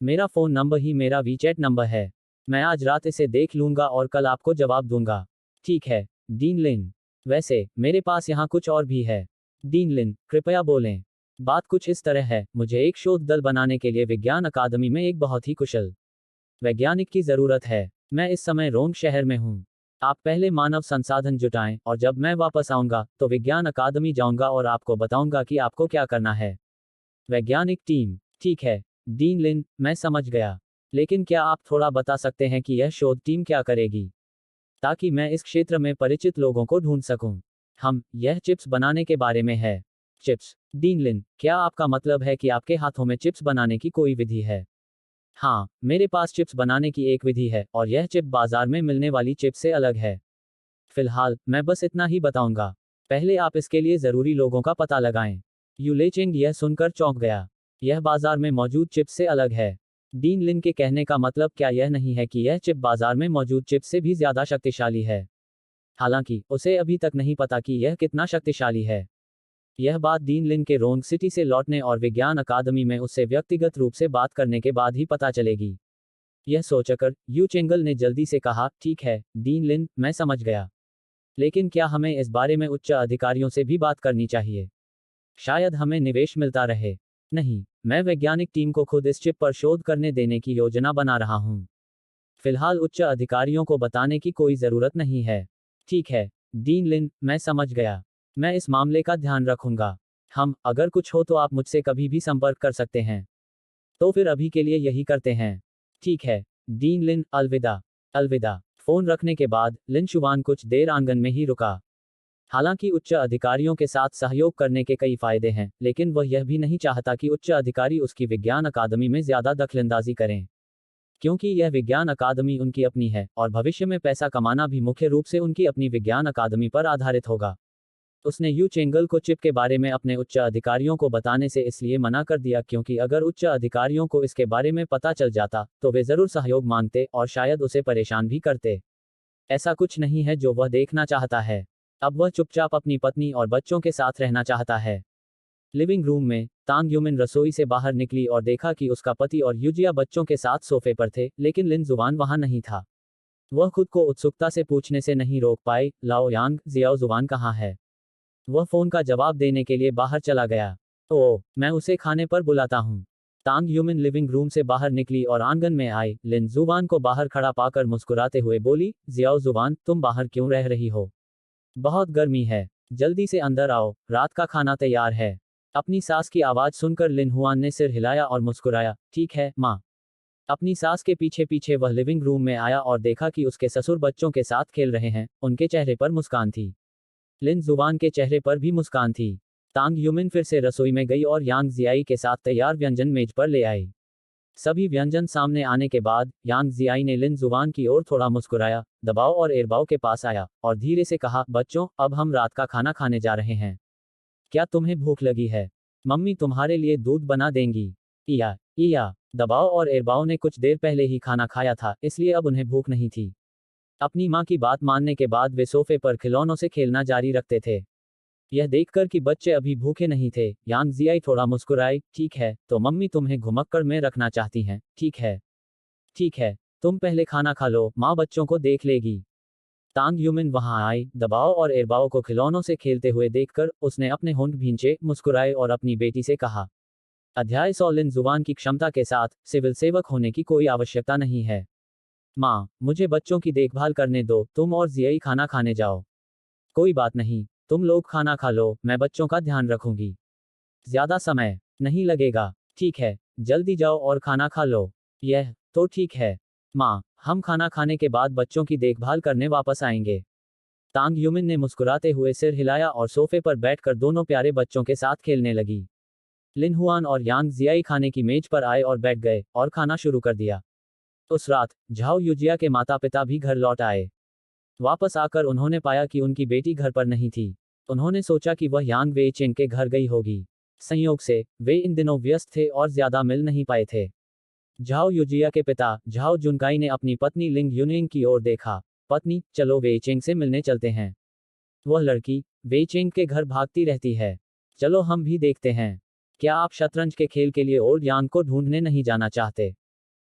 मेरा फ़ोन नंबर ही मेरा वीचैट नंबर है। मैं आज रात इसे देख लूंगा और कल आपको जवाब दूंगा। ठीक है, डीन लिन। वैसे, मेरे पास यहाँ कुछ और भी है। डीन लिन, कृपया बोलें। बात कुछ इस तरह है, मुझे एक शोध दल बनाने के लिए विज्ञान अकादमी में एक बहुत ही कुशल वैज्ञानिक की ज़रूरत है। मैं इस समय रोंग शहर में हूँ। आप पहले मानव संसाधन जुटाएं और जब मैं वापस आऊँगा, तो विज्ञान अकादमी जाऊँगा और आपको बताऊँगा कि आपको क्या करना है। वैज्ञानिक टीम। ठीक है, डीन लिन, मैं समझ गया। लेकिन क्या आप थोड़ा बता सकते हैं कि यह शोध टीम क्या करेगी? ताकि मैं इस क्षेत्र में परिचित लोगों को ढूंढ सकूं। यह चिप्स बनाने के बारे में है। चिप्स? डीन लिन, क्या आपका मतलब है कि आपके हाथों में चिप्स बनाने की कोई विधि है? हाँ, मेरे पास चिप्स बनाने की एक विधि है और यह चिप बाजार में मिलने वाली चिप से अलग है। फिलहाल, मैं बस इतना ही बताऊंगा। पहले आप इसके लिए ज़रूरी लोगों का पता लगाएं। यू लेचेंग यह सुनकर चौंक गया। यह बाजार में मौजूद चिप से अलग है। डीन लिन के कहने का मतलब क्या यह नहीं है कि यह चिप बाजार में मौजूद चिप से भी ज़्यादा शक्तिशाली है? हालांकि, उसे अभी तक नहीं पता कि यह कितना शक्तिशाली है। यह बात डीन लिन के रोंग सिटी से लौटने और विज्ञान अकादमी में उससे व्यक्तिगत रूप से बात करने के बाद ही पता चलेगी। यह सोचकर, यू चेंगल ने जल्दी से कहा, ठीक है, डीन लिन, मैं समझ गया। लेकिन क्या हमें इस बारे में उच्च अधिकारियों से भी बात करनी चाहिए? शायद हमें निवेश मिलता रहे। नहीं, मैं वैज्ञानिक टीम को खुद इस चिप पर शोध करने देने की योजना बना रहा हूँ। फिलहाल उच्च अधिकारियों को बताने की कोई ज़रूरत नहीं है। ठीक है, डीन लिन, मैं समझ गया। मैं इस मामले का ध्यान रखूंगा। अगर कुछ हो तो आप मुझसे कभी भी संपर्क कर सकते हैं। तो फिर अभी के लिए यही करते हैं। ठीक है, डीन लिन, अलविदा। अलविदा। फोन रखने के बाद, लिन शुवान कुछ देर आंगन में ही रुका। हालांकि उच्च अधिकारियों के साथ सहयोग करने के कई फायदे हैं, लेकिन वह यह भी नहीं चाहता कि उच्च अधिकारी उसकी विज्ञान अकादमी में ज्यादा दखलंदाजी करें। क्योंकि यह विज्ञान अकादमी उनकी अपनी है और भविष्य में पैसा कमाना भी मुख्य रूप से उनकी अपनी विज्ञान अकादमी पर आधारित होगा। उसने यू चेंगल को चिप के बारे में अपने उच्च अधिकारियों को बताने से इसलिए मना कर दिया क्योंकि अगर उच्च अधिकारियों को इसके बारे में पता चल जाता, तो वे जरूर सहयोग मांगते और शायद उसे परेशान भी करते। ऐसा कुछ नहीं है जो वह देखना चाहता है। अब वह चुपचाप अपनी पत्नी और बच्चों के साथ रहना चाहता है। लिविंग रूम में, तांग यूमिन रसोई से बाहर निकली और देखा कि उसका पति और यूजिया बच्चों के साथ सोफे पर थे, लेकिन लिन जुबान वहां नहीं था। वह खुद को उत्सुकता से पूछने से नहीं रोक पाई, लाओ यांग, जियाओ जुबान कहाँ है? वह फोन का जवाब देने के लिए बाहर चला गया। ओह, मैं उसे खाने पर बुलाता हूँ। तांग यूमिन लिविंग रूम से बाहर निकली और आंगन में आई। लिन जुबान को बाहर खड़ा पाकर मुस्कुराते हुए बोली, जियाओ जुबान, तुम बाहर क्यों रह रही हो? बहुत गर्मी है, जल्दी से अंदर आओ, रात का खाना तैयार है। अपनी सास की आवाज़ सुनकर लिन हुआन ने सिर हिलाया और मुस्कुराया, ठीक है, माँ। अपनी सास के पीछे पीछे वह लिविंग रूम में आया और देखा कि उसके ससुर बच्चों के साथ खेल रहे हैं। उनके चेहरे पर मुस्कान थी। लिन जुबान के चेहरे पर भी मुस्कान थी। तांग यूमिन फिर से रसोई में गई और यांग जियाई के साथ तैयार व्यंजन मेज पर ले आई। सभी व्यंजन सामने आने के बाद, यांग जियाई ने लिन जुबान की ओर थोड़ा मुस्कुराया, दबाव और एरबाओ के पास आया और धीरे से कहा, बच्चों, अब हम रात का खाना खाने जा रहे हैं। क्या तुम्हें भूख लगी है? मम्मी तुम्हारे लिए दूध बना देंगी। इया। दबाव और एरबाओ ने कुछ देर पहले ही खाना खाया था, इसलिए अब उन्हें भूख नहीं थी। अपनी माँ की बात मानने के बाद वे सोफे पर खिलौनों से खेलना जारी रखते थे। यह देखकर कि बच्चे अभी भूखे नहीं थे, यांग जियाई थोड़ा मुस्कुराई। ठीक है, तो मम्मी तुम्हें घुमक्कड़ में रखना चाहती हैं, ठीक है। ठीक है, तुम पहले खाना खा लो, माँ बच्चों को देख लेगी। तांग यूमिन वहां आई। दबाओ और एरबाओ को खिलौनों से खेलते हुए देखकर उसने अपने होंठ भींचे, मुस्कुराए और अपनी बेटी से कहा, अध्याय 100 लिन जुबान की क्षमता के साथ सिविल सेवक होने की कोई आवश्यकता नहीं है। माँ, मुझे बच्चों की देखभाल करने दो, तुम और जियाई खाना खाने जाओ। कोई बात नहीं, तुम लोग खाना खा लो, मैं बच्चों का ध्यान रखूंगी। ज्यादा समय नहीं लगेगा। ठीक है, जल्दी जाओ और खाना खा लो। यह तो ठीक है। माँ, हम खाना खाने के बाद बच्चों की देखभाल करने वापस आएंगे। तांग यूमिन ने मुस्कुराते हुए सिर हिलाया और सोफे पर बैठकर दोनों प्यारे बच्चों के साथ खेलने लगी। लिन हुआन और यांग जियाई खाने की मेज पर आए और बैठ गए और खाना शुरू कर दिया। उस रात झाओ युजिया के माता पिता भी घर लौट आए। वापस आकर उन्होंने पाया कि उनकी बेटी घर पर नहीं थी। उन्होंने सोचा कि वह यांग वेई चेंग के घर गई होगी। संयोग से वे इन दिनों व्यस्त थे और ज्यादा मिल नहीं पाए थे। झाओ युजिया के पिता झाओ जुनकाई ने अपनी पत्नी लिंग यूनिंग की ओर देखा। पत्नी, चलो वेई चेंग से मिलने चलते हैं। वह लड़की वेई चेंग के घर भागती रहती है। चलो हम भी देखते हैं। क्या आप शतरंज के खेल के लिए ओल्ड यांग को ढूंढने नहीं जाना चाहते?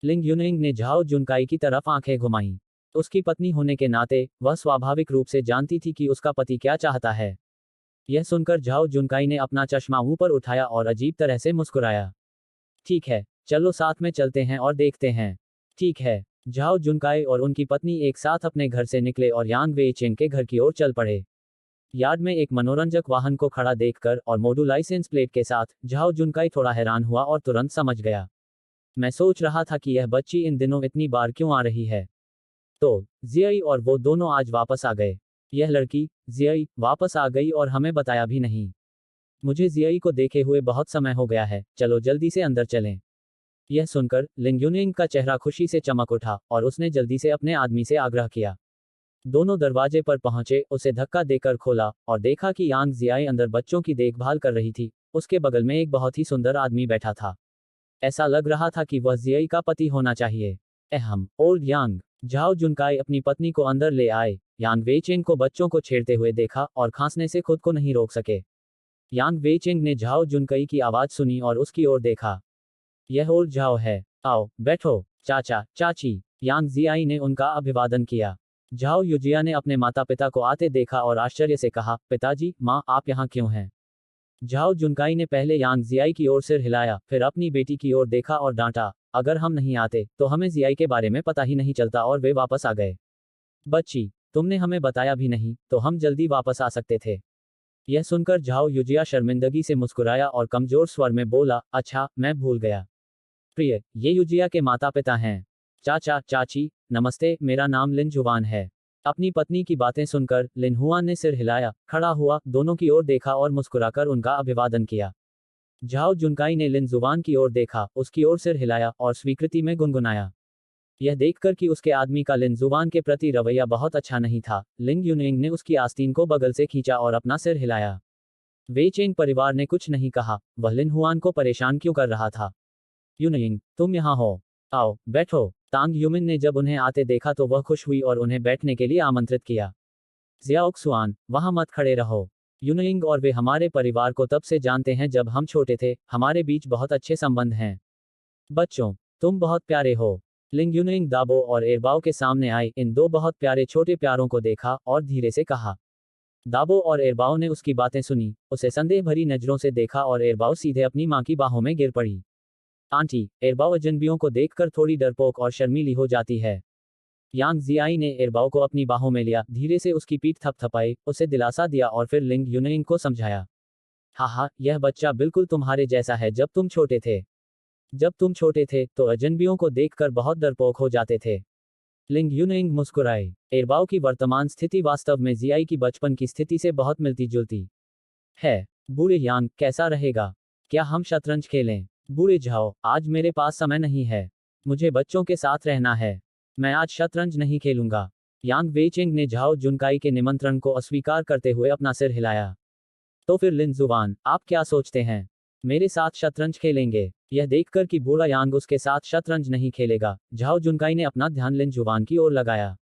लिंग यूनिंग ने झाओ जुनकाई की तरफ आंखें घुमाईं। उसकी पत्नी होने के नाते वह स्वाभाविक रूप से जानती थी कि उसका पति क्या चाहता है। यह सुनकर झाओ जुनकाई ने अपना चश्मा ऊपर उठाया और अजीब तरह से मुस्कुराया। ठीक है, चलो साथ में चलते हैं और देखते हैं। ठीक है। झाओ जुनकाई और उनकी पत्नी एक साथ अपने घर से निकले और यांग वेई चेंग के घर की ओर चल पड़े। यार्ड में एक मनोरंजक वाहन को खड़ा देखकर और मोडू लाइसेंस प्लेट के साथ झाओ जुनकाई थोड़ा हैरान हुआ और तुरंत समझ गया। मैं सोच रहा था कि यह बच्ची इन दिनों इतनी बार क्यों आ रही है। तो जियाई और वो दोनों आज वापस आ गए। यह लड़की जियाई वापस आ गई और हमें बताया भी नहीं। मुझे जियाई को देखे हुए बहुत समय हो गया है, चलो जल्दी से अंदर चलें। यह सुनकर लिंग यूनिंग का चेहरा खुशी से चमक उठा और उसने जल्दी से अपने आदमी से आग्रह किया। दोनों दरवाजे पर पहुंचे, उसे धक्का देकर खोला और देखा कि यांग जियाई अंदर बच्चों की देखभाल कर रही थी। उसके बगल में एक बहुत ही सुंदर आदमी बैठा था। ऐसा लग रहा था कि वह जियाई का पति होना चाहिए। अहम ओल्ड यांग। झाओ जुनकाई अपनी पत्नी को अंदर ले आए। यांग वेइचेंग को बच्चों को छेड़ते हुए देखा और खांसने से खुद को नहीं रोक सके। यांग वेइचेंग ने झाओ जुनकाई की आवाज सुनी और उसकी ओर देखा। यह ओल्ड झाओ है, आओ बैठो। चाचा चाची। यांग जियाई ने उनका अभिवादन किया। झाओ युजिया ने अपने माता पिता को आते देखा और आश्चर्य से कहा, पिताजी, माँ, आप यहाँ क्यों हैं? झाओ जुनकाई ने पहले यांग जियाई की ओर सिर हिलाया, फिर अपनी बेटी की ओर देखा और डांटा, अगर हम नहीं आते तो हमें जियाई के बारे में पता ही नहीं चलता। और वे वापस आ गए। बच्ची, तुमने हमें बताया भी नहीं, तो हम जल्दी वापस आ सकते थे। यह सुनकर झाओ युजिया शर्मिंदगी से मुस्कुराया और कमजोर स्वर में बोला, अच्छा, मैं भूल गया। प्रिय, ये युजिया के माता पिता हैं। चाचा चाची, नमस्ते, मेरा नाम लिन जुवान है। अपनी पत्नी की बातें सुनकर लिन हुआन ने सिर हिलाया, खड़ा हुआ, दोनों की ओर देखा और मुस्कुराकर उनका अभिवादन किया। झाओ जुनकाई ने लिन जुवान की ओर देखा, उसकी ओर सिर हिलाया और स्वीकृति में गुनगुनाया। यह देखकर कि उसके आदमी का लिन जुवान के प्रति रवैया बहुत अच्छा नहीं था, लिंग यूनिंग ने उसकी आस्तीन को बगल से खींचा और अपना सिर हिलाया। वेइचेंग परिवार ने कुछ नहीं कहा, वह लिन हुआन को परेशान क्यों कर रहा था। यूनिंग, तुम यहाँ हो, आओ बैठो। तांग यूमिन ने जब उन्हें आते देखा तो वह खुश हुई और उन्हें बैठने के लिए आमंत्रित किया। ज़ियाओक्सुआन, वहाँ मत खड़े रहो। यूनिंग और वे हमारे परिवार को तब से जानते हैं जब हम छोटे थे, हमारे बीच बहुत अच्छे संबंध हैं। बच्चों, तुम बहुत प्यारे हो। लिंग यूनिंग दाबो और एरबाओ के सामने आई, इन दो बहुत प्यारे छोटे प्यारों को देखा और धीरे से कहा। दाबो और एरबाओ ने उसकी बातें सुनी, उसे संदेह भरी नजरों से देखा और एरबाओ सीधे अपनी माँ की बाहों में गिर पड़ी। आंटी, एरबाओ अजनबियों को देखकर थोड़ी डरपोक और शर्मीली हो जाती है। यांग जियाई ने एरबाओ को अपनी बाहों में लिया, धीरे से उसकी पीठ थपथपाई, उसे दिलासा दिया और फिर लिंग यूनिंग को समझाया। हाँ, यह बच्चा बिल्कुल तुम्हारे जैसा है जब तुम छोटे थे। जब तुम छोटे थे तो अजनबियों को देखकर बहुत डरपोक हो जाते थे। लिंग यूनिंग मुस्कुराए। एरबाओ की वर्तमान स्थिति वास्तव में जियाई की बचपन की स्थिति से बहुत मिलती जुलती है। बूढ़े यांग, कैसा रहेगा? क्या हम शतरंज खेलें? बूढ़े झाओ, आज मेरे पास समय नहीं है। मुझे बच्चों के साथ रहना है। मैं आज शतरंज नहीं खेलूंगा। यांग वेइचेंग ने झाओ जुनकाई के निमंत्रण को अस्वीकार करते हुए अपना सिर हिलाया। तो फिर लिन जुवान, आप क्या सोचते हैं? मेरे साथ शतरंज खेलेंगे? यह देखकर कि बूढ़ा यांग उसके साथ शतरंज नहीं खेलेगा, झाओ जुनकाई ने अपना ध्यान लिन जुवान की ओर लगाया।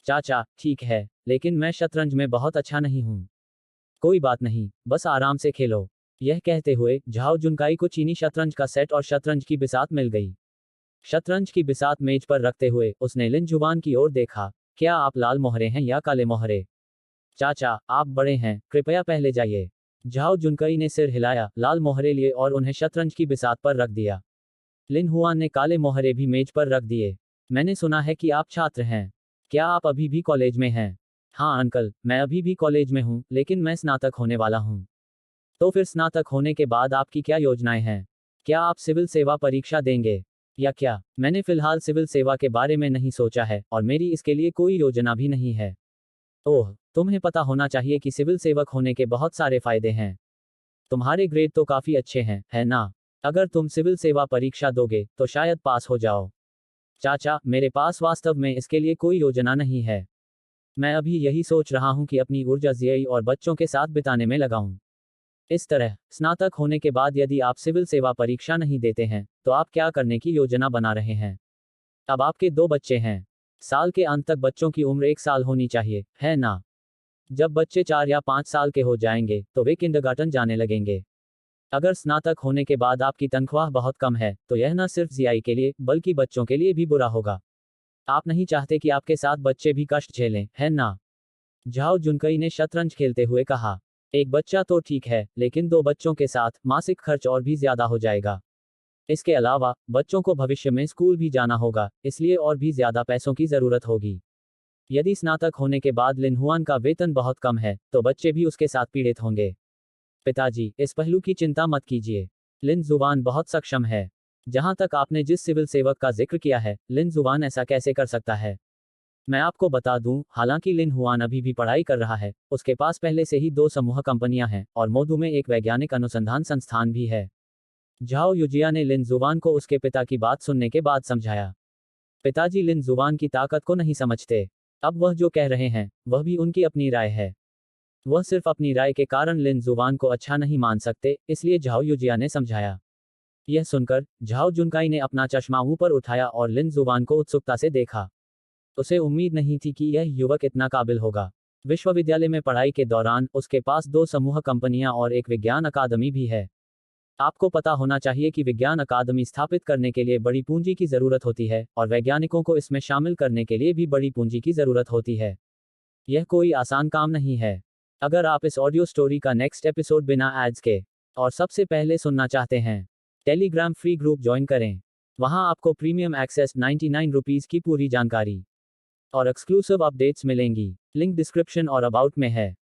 चाचा, ठीक है, लेकिन मैं शतरंज में बहुत अच्छा नहीं हूँ। कोई बात नहीं, बस आराम से खेलो। यह कहते हुए झाओ जुनकाई को चीनी शतरंज का सेट और शतरंज की बिसात मिल गई। शतरंज की बिसात मेज पर रखते हुए उसने लिन जुवान की ओर देखा। क्या आप लाल मोहरे हैं या काले मोहरे? चाचा, आप बड़े हैं, कृपया पहले जाइए। झाओ जुनकई ने सिर हिलाया, लाल मोहरे लिए और उन्हें शतरंज की बिसात पर रख दिया। लिन हुआन ने काले मोहरे भी मेज पर रख दिए। मैंने सुना है कि आप छात्र हैं। क्या आप अभी भी कॉलेज में हैं? हाँ अंकल, मैं अभी भी कॉलेज में हूँ, लेकिन मैं स्नातक होने वाला हूँ। तो फिर स्नातक होने के बाद आपकी क्या योजनाएं हैं? क्या आप सिविल सेवा परीक्षा देंगे या क्या? मैंने फिलहाल सिविल सेवा के बारे में नहीं सोचा है और मेरी इसके लिए कोई योजना भी नहीं है। ओह, तुम्हें पता होना चाहिए कि सिविल सेवक होने के बहुत सारे फायदे हैं। तुम्हारे ग्रेड तो काफी अच्छे हैं, है ना? अगर तुम सिविल सेवा परीक्षा दोगे तो शायद पास हो जाओ। चाचा, मेरे पास वास्तव में इसके लिए कोई योजना नहीं है। मैं अभी यही सोच रहा हूँ कि अपनी ऊर्जा जीआई और बच्चों के साथ बिताने में लगाऊं। इस तरह स्नातक होने के बाद यदि आप सिविल सेवा परीक्षा नहीं देते हैं तो आप क्या करने की योजना बना रहे हैं? अब आपके 2 बच्चे हैं। साल के अंत तक बच्चों की उम्र 1 साल होनी चाहिए, है ना? जब बच्चे 4 या 5 साल के हो जाएंगे तो वे किंडरगार्टन जाने लगेंगे। अगर स्नातक होने के बाद आपकी तनख्वाह बहुत कम है तो यह न सिर्फ जीआई के लिए बल्कि बच्चों के लिए भी बुरा होगा। आप नहीं चाहते कि आपके साथ बच्चे भी कष्ट झेलें, है ना? झाओ जुनकई ने शतरंज खेलते हुए कहा। एक बच्चा तो ठीक है, लेकिन 2 बच्चों के साथ मासिक खर्च और भी ज्यादा हो जाएगा। इसके अलावा बच्चों को भविष्य में स्कूल भी जाना होगा, इसलिए और भी ज्यादा पैसों की जरूरत होगी। यदि स्नातक होने के बाद लिन हुआन का वेतन बहुत कम है तो बच्चे भी उसके साथ पीड़ित होंगे। पिताजी, इस पहलू की चिंता मत कीजिए। लिन जुवान बहुत सक्षम है। जहां तक आपने जिस सिविल सेवक का जिक्र किया है, लिन जुवान ऐसा कैसे कर सकता है? मैं आपको बता दूं, हालांकि लिन हुआन अभी भी पढ़ाई कर रहा है, उसके पास पहले से ही 2 समूह कंपनियां हैं और मोदू में एक वैज्ञानिक अनुसंधान संस्थान भी है। झाओ युजिया ने लिन जुवान को उसके पिता की बात सुनने के बाद समझाया। पिताजी लिन जुवान की ताकत को नहीं समझते। अब वह जो कह रहे हैं वह भी उनकी अपनी राय है। वह सिर्फ अपनी राय के कारण लिन जुवान को अच्छा नहीं मान सकते, इसलिए झाओ युजिया ने समझाया। यह सुनकर झाओ जुनकाई ने अपना चश्मा ऊपर उठाया और लिन जुवान को उत्सुकता से देखा। उसे उम्मीद नहीं थी कि यह युवक इतना काबिल होगा। विश्वविद्यालय में पढ़ाई के दौरान उसके पास 2 समूह कंपनियां और एक विज्ञान अकादमी भी है। आपको पता होना चाहिए कि विज्ञान अकादमी स्थापित करने के लिए बड़ी पूंजी की जरूरत होती है और वैज्ञानिकों को इसमें शामिल करने के लिए भी बड़ी पूंजी की जरूरत होती है। यह कोई आसान काम नहीं है। अगर आप इस ऑडियो स्टोरी का नेक्स्ट एपिसोड बिना एड्स के और सबसे पहले सुनना चाहते हैं, टेलीग्राम फ्री ग्रुप ज्वाइन करें। वहां आपको प्रीमियम एक्सेस 99 रुपीज की पूरी जानकारी और एक्सक्लूसिव अपडेट्स मिलेंगी। लिंक डिस्क्रिप्शन और अबाउट में है।